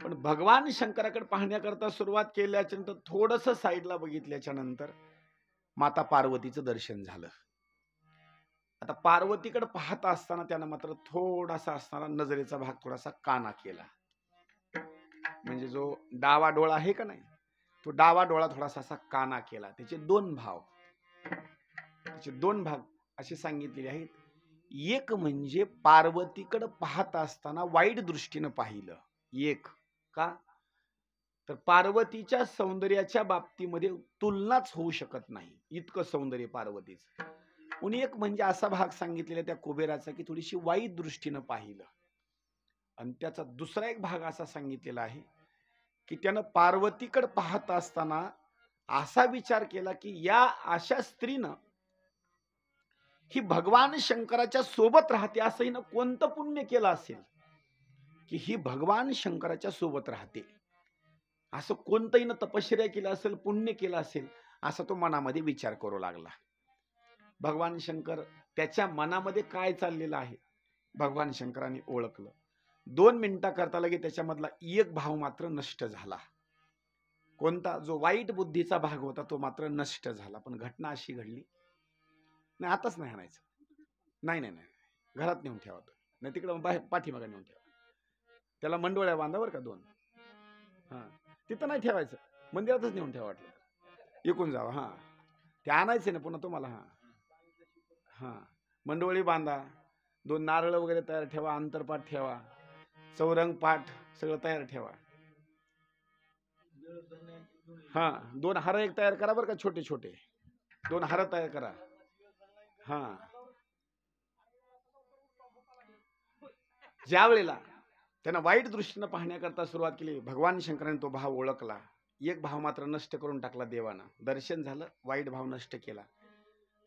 पण भगवान शंकराकडे पाहण्याकरता सुरुवात केल्याच्या नंतर थोडस साईडला बघितल्याच्या नंतर माता पार्वतीचं दर्शन झालं. आता पार्वतीकडे पाहत असताना त्यानं मात्र थोडासा असणारा नजरेचा भाग थोडासा काना केला. म्हणजे जो डावा डोळा आहे का नाही, तो डावा डोळा थोडासा असा काना केला. त्याचे दोन भाग असे सांगितलेले आहेत. एक म्हणजे पार्वतीकडे पाहत असताना वाईट दृष्टीनं पाहिलं. एक का तर पार्वतीच्या सौंदर्याच्या बाबतीमध्ये तुलनाच होऊ शकत नाही, इतकं सौंदर्य पार्वतीचं. आणि एक म्हणजे असा भाग सांगितलेला त्या कुबेराचा की थोडीशी वाईट दृष्टीनं पाहिलं. आणि त्याचा दुसरा एक भाग असा सांगितलेला आहे की त्यानं पार्वतीकडे पाहत असताना असा विचार केला की या अशा स्त्रीनं ही भगवान शंकराच्या सोबत राहते, असं हिनं कोणतं पुण्य केलं असेल की ही भगवान शंकराच्या सोबत राहते. असं कोणतं हिनं तपश्चर्या केलं असेल, पुण्य केलं असेल, असा तो मनामध्ये विचार करू लागला. भगवान शंकर त्याच्या मनामध्ये काय चाललेलं आहे भगवान शंकरांनी ओळखलं. 2 मिनिटाकरता लगे त्याच्यामधला एक भाव मात्र नष्ट झाला. कोणता? जो वाईट बुद्धीचा भाग होता तो मात्र नष्ट झाला. पण घटना अशी घडली, नाही आताच नाही आणायचं, नाही नाही नाही घरात नेऊन ठेवा, नाही तिकडं बाहेर पाठीमागे नेऊन ठेवा. त्याला मंडोळ्या बांधा बरं का 2. हा तिथं नाही ठेवायचं, मंदिरातच नेऊन ठेवा, वाटलं इकून जावा. हा ते आणायचं ना पुन्हा तुम्हाला. हा हा मंडोळी बांधा, 2 नारळ वगैरे तयार ठेवा, अंतरपाठ ठेवा, चौरंग पाठ सगळं तयार ठेवा. हा 2 हार एक तयार करा बरं का, छोटे छोटे 2 हार तयार करा. हा ज्या वेळेला त्यानं वाईट दृष्टीनं पाहण्याकरता सुरुवात केली, भगवान शंकराने तो भाव ओळखला. एक भाव मात्र नष्ट करून टाकला देवानं. दर्शन झालं, वाईट भाव नष्ट केला.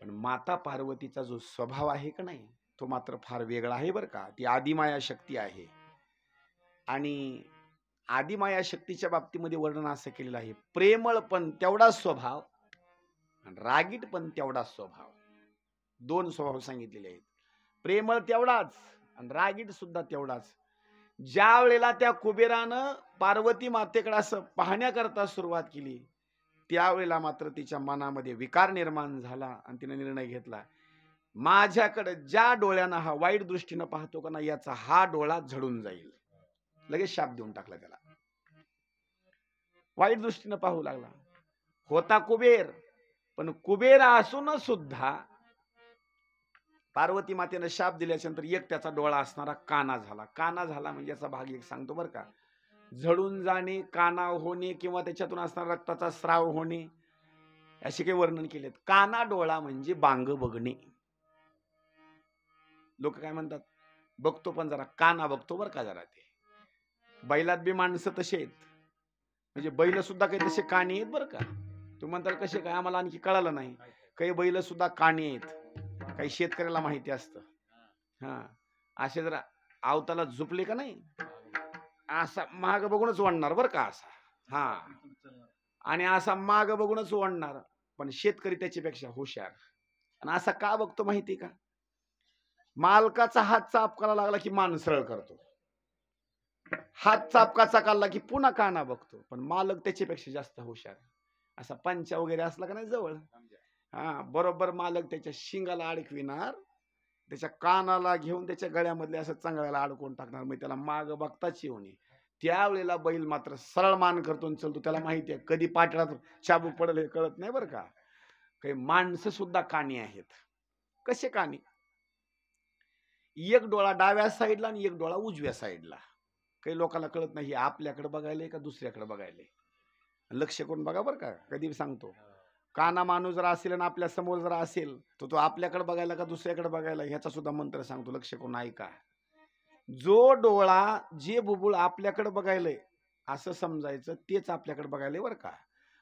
पण माता पार्वतीचा जो स्वभाव आहे का नाही, तो मात्र फार वेगळा आहे बरं का. ती आदिमाया शक्ती आहे आणि आदिमाया शक्तीच्या बाबतीमध्ये वर्णन असं केलेलं आहे, प्रेमळ पण तेवढाच स्वभाव आणि रागीट पण तेवढाच स्वभाव. 2 स्वभाव सांगितलेले आहेत. प्रेमळ तेवढाच आणि रागीट सुद्धा तेवढाच. ज्या वेळेला त्या कुबेरानं पार्वती मातेकडे असं पाहण्याकरता सुरुवात केली, त्यावेळेला मात्र तिच्या मनामध्ये विकार निर्माण झाला आणि तिने निर्णय घेतला, माझ्याकडे ज्या डोळ्यानं हा वाईट दृष्टीनं पाहतो का नाही, याचा हा डोळा झडून जाईल. लगेच शाप देऊन टाकला त्याला. वाईट दृष्टीनं पाहू लागला. होता कुबेर, पण कुबेर असून सुद्धा पार्वती मातेनं शाप दिल्याच्या नंतर एक त्याचा डोळा असणारा काना झाला. काना झाला म्हणजे याचा भाग एक सांगतो बरं का. झडून जाणे, काना होणे किंवा त्याच्यातून असणारा रक्ताचा स्राव होणे, असे काही वर्णन केलेत. काना डोळा म्हणजे बांग बघणे. लोक काय म्हणतात, बघतो पण जरा काना बघतो बरं का जरा. ते बैलात बी माणसं तसे आहेत, म्हणजे बैल सुद्धा काही तसे काणी आहेत बरं का. तुम्ही म्हणताल कसे काय, आम्हाला आणखी कळालं नाही. काही बैल सुद्धा काणी आहेत, काही शेतकऱ्याला माहिती असतं. हा असे जरा आवताला झुपले का नाही, असा माग बघूनच ओढणार बरं का असा. हा आणि असा माग बघूनच ओढणार. पण शेतकरी त्याच्यापेक्षा हुशार. आणि असा का बघतो माहिती का, मालकाचा हात चापकाला लागला की मान सरळ करतो, हात चापकाचा काढला की पुन्हा काना बघतो. पण मालक त्याच्यापेक्षा जास्त हुशार. असा पंचा वगैरे असला का नाही जवळ, हा बरोबर मालक त्याच्या शिंगाला अडकविणार, त्याच्या कानाला घेऊन त्याच्या गळ्यामधले असं चांगल्याला अडकवून टाकणार. मग त्याला माग बघताच येऊ नये. त्यावेळेला बैल मात्र सरळ मान करतो चलतो. त्याला माहिती आहे कधी पाठळात चाबूक पडेल हे कळत नाही बरं का. काही माणसं सुद्धा कानी आहेत. कसे कानी, एक डोळा डाव्या साईडला आणि एक डोळा उजव्या साईडला. काही लोकांना कळत नाही आपल्याकडे बघायला का दुसऱ्याकडे बघायला. लक्ष करून बघा बरं का, कधी सांगतो. काना माणूस जर असेल आणि आपल्या समोर जर असेल तर तो आपल्याकडे बघायला का दुसऱ्याकडे बघायला, ह्याचा सुद्धा मंत्र सांगतो, लक्ष करून ऐका. जो डोळा जे बुबुळ आपल्याकडे बघायलंय असं समजायचं, तेच आपल्याकडे बघायलंय बरं का.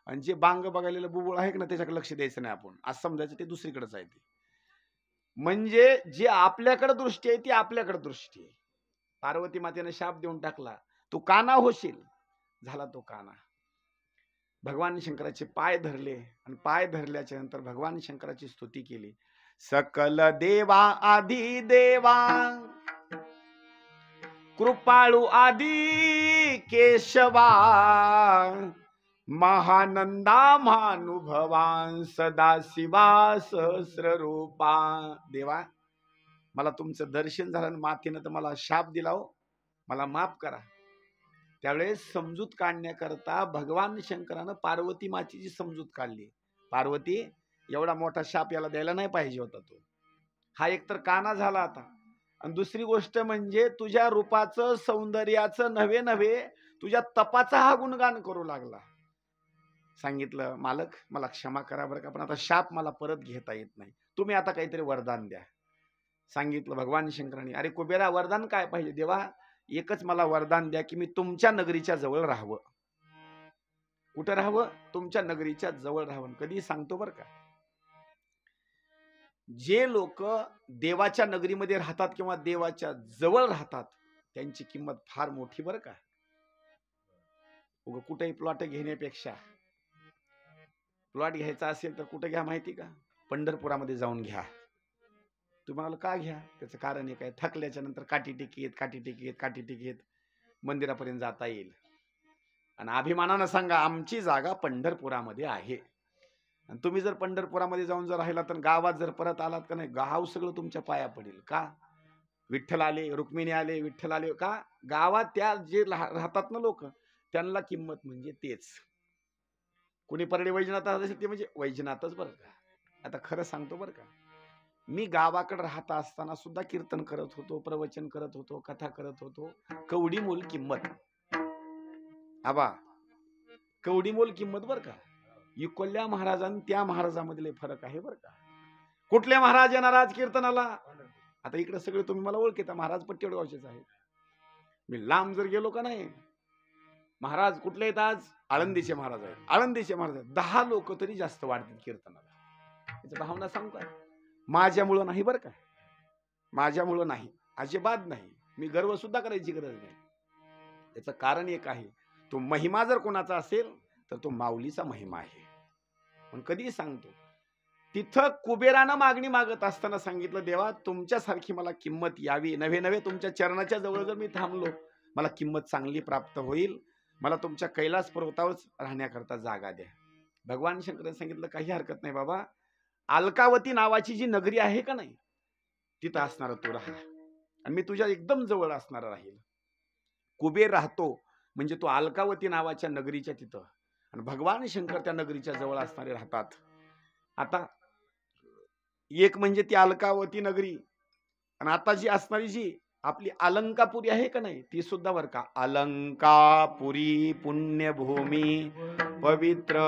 आणि जे बांग बघायलेलं बुबुळ आहे ना त्याच्याकडे लक्ष द्यायचं नाही आपण, असं समजायचं ते दुसरीकडेच आहे. ते म्हणजे जे आपल्याकडे दृष्टी आहे ती आपल्याकडे दृष्टी आहे. पार्वती मातेने शाप देऊन टाकला, तू काना होशील, झाला तो काना. भगवान शंकराचे पाय धरले आणि पाय धरल्याच्या नंतर भगवान शंकराची स्तुती केली. सकल देवा आधी देवा, कृपाळू आदी केशवा, महानंदा महानुभवान सदाशिवा सहस्र रूपा. देवा, मला तुमचं दर्शन झालं आणि मातेनं तर मला शाप दिला हो, मला माफ करा. त्यावेळेस समजूत काढण्याकरता भगवान शंकरानं पार्वती मातेची समजूत काढली. पार्वती, एवढा मोठा शाप याला द्यायला नाही पाहिजे होता तो. हा एकतर काना झाला आता, आणि दुसरी गोष्ट म्हणजे तुझ्या रूपाचं सौंदर्याचं नव्हे नव्हे तुझ्या तपाचा हा गुणगान करू लागला. सांगितलं, मालक मला क्षमा करा बरं का, पण आता शाप मला परत घेता येत नाही, तुम्ही आता काहीतरी वरदान द्या. सांगितलं भगवान शंकरांनी, अरे कुबेरा, वरदान काय पाहिजे? देवा, एकच मला वरदान द्या की मी तुमच्या नगरीच्या जवळ राहावं. कुठं राहावं? तुमच्या नगरीच्या जवळ राहावं. कधी सांगतो बरं का, जे लोक देवाच्या नगरीमध्ये राहतात किंवा देवाच्या जवळ राहतात त्यांची किंमत फार मोठी बरं का. कुठेही प्लॉट घेण्यापेक्षा, प्लॉट घ्यायचा असेल तर कुठे घ्या माहिती का? पंढरपुरामध्ये जाऊन घ्या. तुम्हाला का घ्या? त्याचं कारण एक आहे, थकल्याच्या नंतर काठी टिकीत मंदिरापर्यंत जाता येईल. आणि अभिमानानं सांगा, आमची जागा पंढरपुरामध्ये आहे. आणि तुम्ही जर पंढरपुरामध्ये जाऊन जर राहिला तर गावात जर परत आलात का नाही, गाव सगळं तुमच्या पाया पडेल. का? विठ्ठल आले, रुक्मिणी आले, विठ्ठल आले. का? गावात त्या जे राहतात ना लोक, त्यांना किंमत म्हणजे तेच. कुणी परडे वैजनाथ असेल ते म्हणजे वैजनाथच बरं का. आता खरं सांगतो बरं का, मी गावाकडे राहता असताना सुद्धा कीर्तन करत होतो, प्रवचन करत होतो, कथा करत होतो. कवडी मोल किंमत आबा, कवडी मोल किंमत बरं का. इकोल्या महाराजांनी त्या महाराजांमधले फरक आहे बरं का. कुठले महाराज येणार आज कीर्तनाला? आता इकडे सगळे तुम्ही मला ओळखता, महाराज पट्टेवडगावचेच आहेत. मी लांब जर गेलो का नाही, महाराज कुठले आहेत आज? आळंदीचे महाराज आहेत. आळंदीचे महाराज 10 लोक तरी जास्त वाढतील कीर्तनाला. याची भावना सांगू का? माझ्यामुळं नाही बरं का, माझ्यामुळं नाही, अजिबात नाही. मी गर्व सुद्धा करायची गरज नाही. याचं कारण एक आहे, तो महिमा जर कोणाचा असेल तर तो माऊलीचा महिमा आहे. पण कधी सांगतो, तिथं कुबेरानं मागणी मागत असताना सांगितलं, देवा तुमच्यासारखी मला किंमत यावी, नव्हे नव्हे तुमच्या चरणाच्या जवळ जर मी थांबलो, मला किंमत चांगली प्राप्त होईल. मला तुमच्या कैलास पर्वतावरच राहण्याकरता जागा द्या. भगवान शंकरांनी सांगितलं, काही हरकत नाही बाबा, अलकावती नावाची जी नगरी आहे का नाही, तिथं असणार तू राहा, आणि मी तुझ्या एकदम जवळ असणार राहील. कुबेर राहतो म्हणजे तो अलकावती नावाच्या नगरीच्या तिथं, आणि भगवान शंकर त्या नगरीच्या जवळ असणारे राहतात. आता एक म्हणजे ती अलकावती नगरी, आणि आता जी असणारी जी आपली अलंकापुरी आहे का नाही, ती सुद्धा बरं का. अलंकापुरी पुण्यभूमी पवित्र,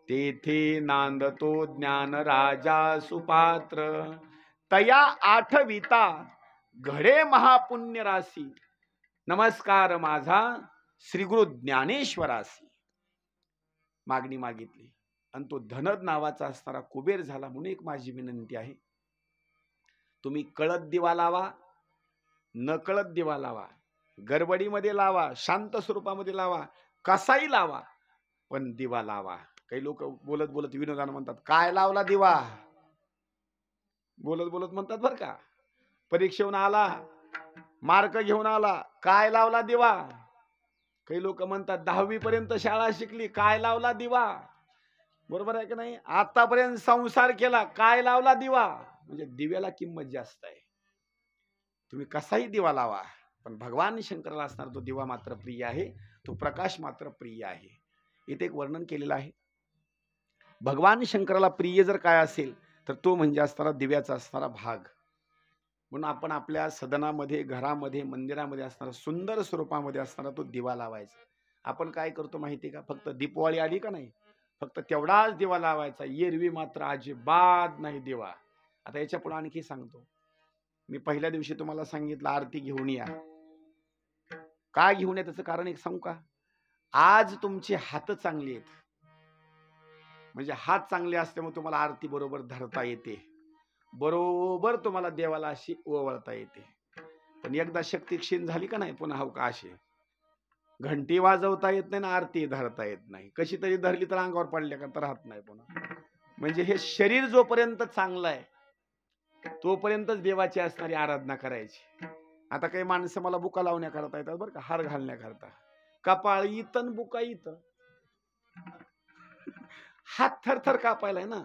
तेथे नांदतो ज्ञान राजा सुपात्र, तया आठविता घडे महापुण्य राशी, नमस्कार माझा श्री गुरु ज्ञानेश्वरासी. मागणी मागितली आणि तो धनद नावाचा असणारा कुबेर झाला. म्हणून एक माझी विनंती आहे, तुम्ही कळत दिवा लावा, नकळत दिवा लावा, गडबडीमध्ये लावा, शांत स्वरूपामध्ये लावा, कसाही लावा, पण दिवा लावा. काही लोक बोलत बोलत विनोदानं म्हणतात, काय लावला दिवा? बोलत बोलत म्हणतात बरं का. परीक्षेहून आला, मार्क घेऊन आला, काय लावला दिवा? काही लोक म्हणतात 10वी पर्यंत शाळा शिकली, काय लावला दिवा? बरोबर आहे का नाही? आतापर्यंत संसार केला, काय लावला दिवा? म्हणजे दिव्याला किंमत जास्त आहे. तुम्ही कसाही दिवा लावा, पण भगवान शंकराला असणार तो दिवा मात्र प्रिय आहे, तो प्रकाश मात्र प्रिय आहे. इथे एक वर्णन केलेलं आहे. भगवान शंकराला प्रिय जर काय असेल तर तो म्हणजे असणारा दिव्याचा असणारा भाग. म्हणून आपण आपल्या सदनामध्ये, घरामध्ये, मंदिरामध्ये असणारा सुंदर स्वरूपामध्ये असणारा तो दिवा लावायचा. आपण काय करतो माहिती का? फक्त दीपावली आली का नाही, फक्त तेवढाच दिवा लावायचा, एरवी मात्र अजिबात नाही दिवा. आता याच्या पुढे आणखी सांगतो. मी पहिल्या दिवशी तुम्हाला सांगितलं आरती घेऊन या. का घेऊन या त्याचं कारण एक सांगू का? आज तुमचे हात चांगले आहेत, म्हणजे हात चांगले असल्यामुळे तुम्हाला आरती बरोबर धरता येते, बरोबर तुम्हाला देवाला अशी ओवळता येते. पण एकदा शक्ती क्षीण झाली का नाही, पुन्हा हो का अशी घंटी वाजवता येत नाही ना आरती धरता येत नाही. कशी तरी धरली तर अंगावर पडल्या का तर राहत नाही पुन्हा. म्हणजे हे शरीर जोपर्यंत चांगलं आहे तोपर्यंतच देवाची असणारी आराधना करायची. आता काही माणसं मला बुका लावण्याकरता येतात बरं का, हार घालण्याकरता. कपाळ इथं बुका इथं, हात थरथर कापायलाय ना.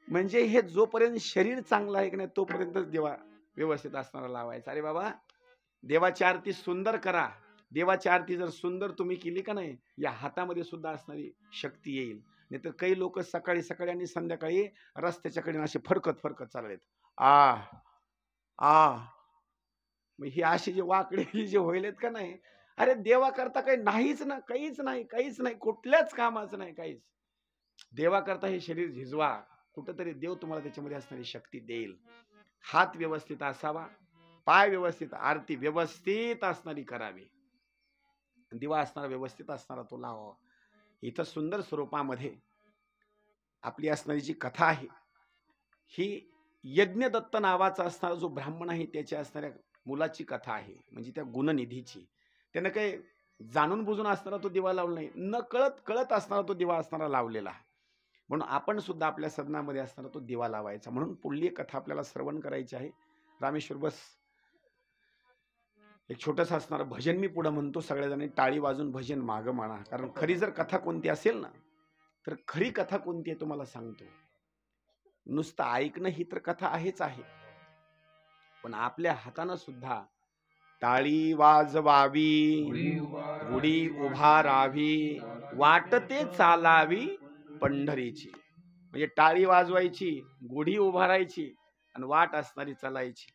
म्हणजे हे जोपर्यंत शरीर चांगलं आहे की नाही तोपर्यंतच देवा व्यवस्थित असणारा लावायचा. अरे बाबा, देवाची आरती सुंदर करा. देवाची आरती जर सुंदर तुम्ही केली का नाही, या हातामध्ये सुद्धा असणारी शक्ती येईल. नाही तर काही लोक सकाळी सकाळी आणि संध्याकाळी रस्त्याच्या कडे असे फरकत फरकत चाललेत. मग ही अशी जे वाकडे जे व्हायलेत का नाही, अरे देवा करता काही नाहीच ना, काहीच नाही, काहीच नाही, कुठल्याच कामाचं नाही, काहीच. देवा करता हे शरीर झिजवा, कुठंतरी देव तुम्हाला त्याच्यामध्ये असणारी शक्ती देईल. हात व्यवस्थित असावा, पाय व्यवस्थित, आरती व्यवस्थित असणारी करावी, दिवा असणारा व्यवस्थित असणारा तो लावावा. इथं सुंदर स्वरूपामध्ये आपली असणारी जी कथा आहे ही यज्ञदत्त नावाचा असणारा जो ब्राह्मण आहे त्याची असणाऱ्या मुलाची कथा आहे, म्हणजे त्या गुणनिधीची. त्यानं काही जाणून बुजून असणारा तो दिवा लावला नाही, न कळत कळत असणारा तो दिवा असणारा लावलेला. म्हणून आपण सुद्धा आपल्या सदनामध्ये असणारा तो दिवा लावायचा. म्हणून पुढली कथा आपल्याला श्रवण करायची आहे. रामेश्वर बस एक छोटस असणार भजन मी पुढे म्हणतो, सगळ्याजणी टाळी वाजून भजन मागं म्हणा. कारण खरी जर कथा कोणती असेल ना, तर खरी कथा कोणती आहे तुम्हाला सांगतो. नुसतं ऐकणं ही तर कथा आहेच आहे, पण आपल्या हातानं सुद्धा टाळी वाजवावी, गुढी उभारावी, वाटते चालावी पंढरीची. म्हणजे टाळी वाजवायची, गुढी उभारायची आणि वाट असणारी चालायची.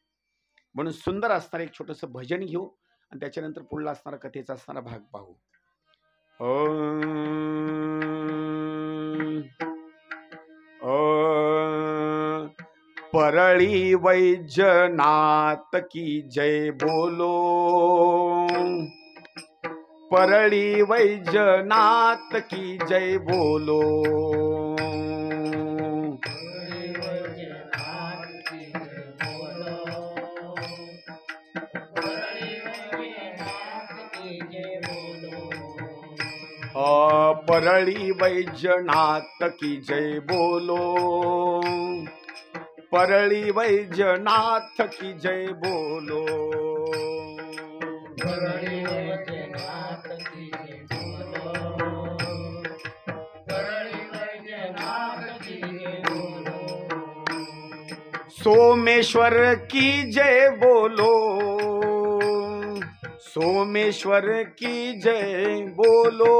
म्हणून सुंदर असणारं एक छोटस भजन घेऊ आणि त्याच्यानंतर पुढला असणारा कथेचा असणारा भाग पाहू. परळी वैजनाथ की जय बोलो, परळी वैजनाथ की जय बोलो, परळी वैजनाथ की जय बोलो, परळी वैजनाथ की जय बोलो,
परळी वैजनाथ की जय बोलो, परळी वैजनाथ की जय बोलो,
सोमेश्वर की जय बोलो, सोमेश्वर की जय बोलो,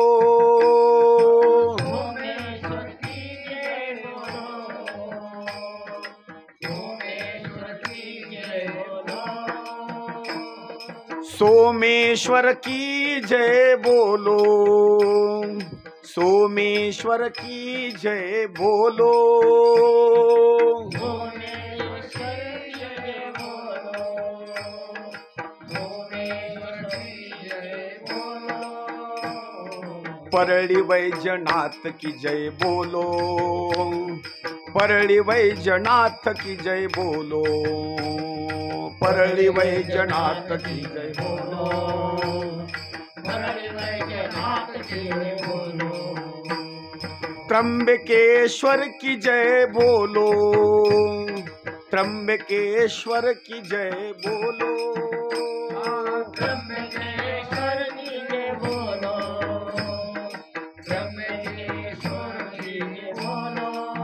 सोमेश्वर की जय बोलो, सोमेश्वर की जय बोलो,
सोमेश्वर की जय बोलो, सोमेश्वर की जय बोलो, परळी वैजनाथ की जय बोलो, परळी वैजनाथ की जय बोलो, परळी वैजनाथ की जय बोलो,
परळी वैजनाथ की जय बोलो,
त्र्यंबकेश्वर की जय बोलो, त्र्यंबकेश्वर की जय बोलो,
त्र्यंबकेश्वर की जय बोलो, त्र्यंबकेश्वर की जय बोलो,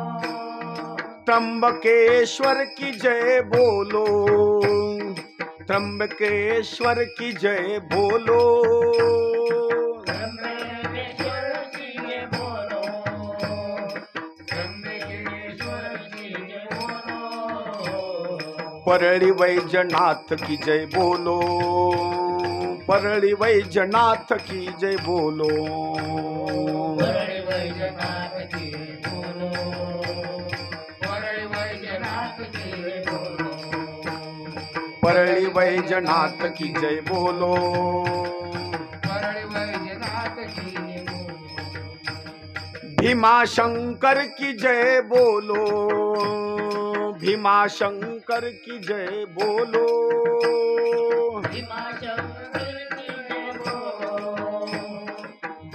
त्र्यंबकेश्वर की जय बोलो, त्र्यंबकेश्वर की जय बोलो,
त्र्यंबकेश्वर की जय बोलो, त्र्यंबकेश्वर की जय बोलो,
परळी वैजनाथ की जय बोलो, परळी वैजनाथ की जय बोलो,
परळी वैजनाथ
परळी वैजनाथ की जय बोलो
परळी वैजनाथ की जय बोलो
भीमा शंकर की जय बोलो भीमा शंकर की जय बोलो
भीमा शंकर की जय बोलो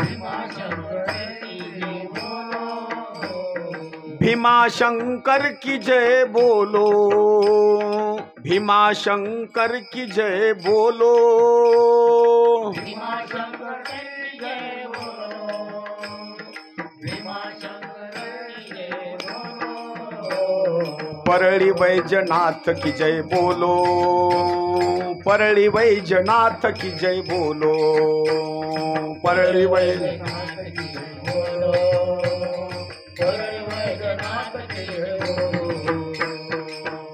भीमा शंकर की जय बोलो
भीमा शंकर की जय बोलो भीमा शंकर की जय बोलो
भीमा शंकर की जय बोलो भीमा शंकर की जय बोलो
परळी वैजनाथ की जय बोलो परळी वैजनाथ की जय बोलो परळी
वैजनाथ की जय बोलो परळी वैजनाथ की जय बोलो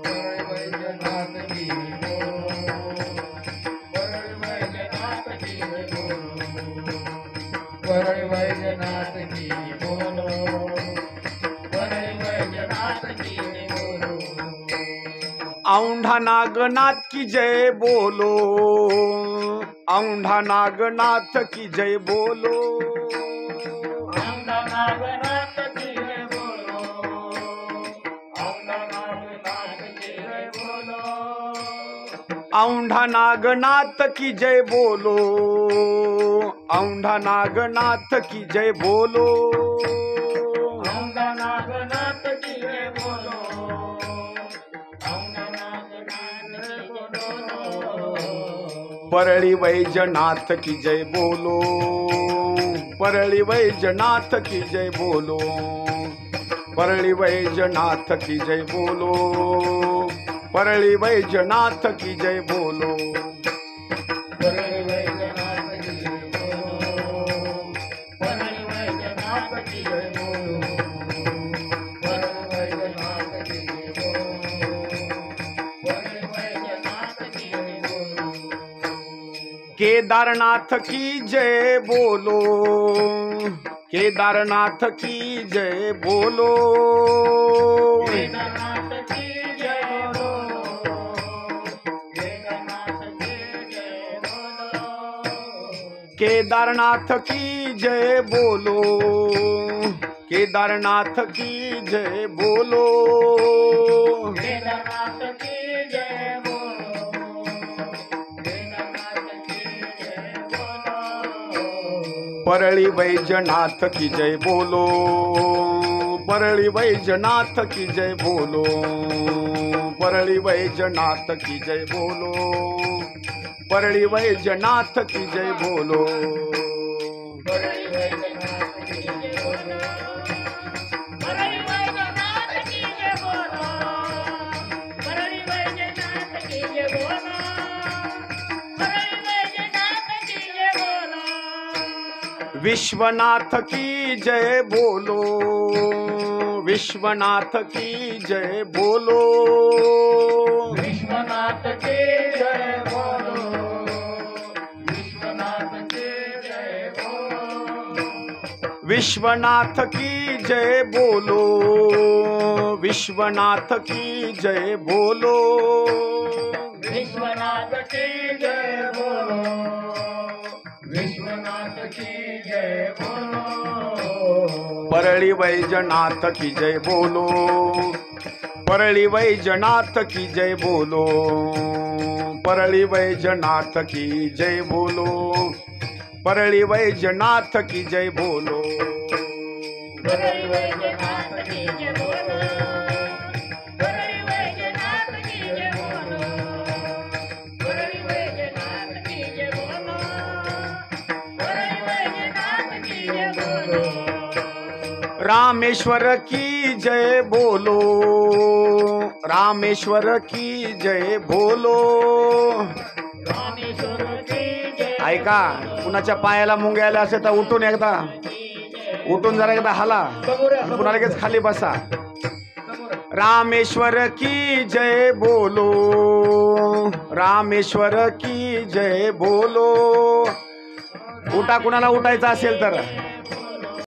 परळी वैजनाथ की जय बोलो
परळी वैजनाथ की जय बोलो
परळी वैजनाथ की जय बोलो
परळी वैजनाथ की जय बोलो
औंढा नागनाथ की जय बोलो औंढा नागनाथ की जय बोलो
औंढा नागनाथ की जय बोलो औंढा नागनाथ की जय बोलो
औंढा नागनाथ की जय बोलो औंढा नागनाथ की जय बोलो
औंढा नागनाथ की जय बोलो औंढा नागनाथ की जय बोलो
परळी वैजनाथ की जय बोलो परळी वैजनाथ की जय बोलो परळी वैजनाथ की जय बोलो परळी वैजनाथ की जय बोलो
परळी वैजनाथ की जय बोलो परळी वैजनाथ की जय बोलो परळी वैजनाथ की जय बोलो परळी वैजनाथ की जय बोलो
केदारनाथ की जय बोलो केदारनाथ की जय बोलो
केदारनाथ की जय बोलो केदारनाथ की जय बोलो
केदारनाथ की जय बोलो केदारनाथ की जय बोलो
केदारनाथ की जय बोलो केदारनाथ की जय बोलो
परळी वैजनाथ की जय बोलो परळी वैजनाथ की जय बोलो परळी वैजनाथ की जय बोलो परळी वैजनाथ की जय बोलो
परळी वैजनाथ की जय बोलो परळी वैजनाथ की जय बोलो परळी वैजनाथ की जय बोलो परळी वैजनाथ की जय बोलो
विश्वनाथ की जय बोलो विश्वनाथ की जय बोलो
विश्वनाथ की जय बोलो विश्वनाथ की जय बोलो
विश्वनाथ की जय बोलो विश्वनाथ की जय बोलो
विश्वनाथ की जय बोलो विश्वनाथ की जय बोलो
परळी वैजनाथ की जय बोलो परळी वैजनाथ की जय बोलो परळी वैजनाथ की जय बोलो परळी वैजनाथ की जय बोलो
परळी वैजनाथ की जय बोलो परळी वैजनाथ की जय बोलो परळी वैजनाथ की जय बोलो परळी वैजनाथ की जय बोलो
रामेश्वर की जय बोलो रामेश्वर की जय बोलो
रामेश्वर की जय
ऐका कुणाच्या पायाला मुंग्या आल्या असेल तर उठून एकदा उठून जरा एकदा हाला पुन्हा लगेच खाली बसा रामेश्वर की जय बोलो रामेश्वर की जय बोलो उठा कुणाला उठायचं असेल तर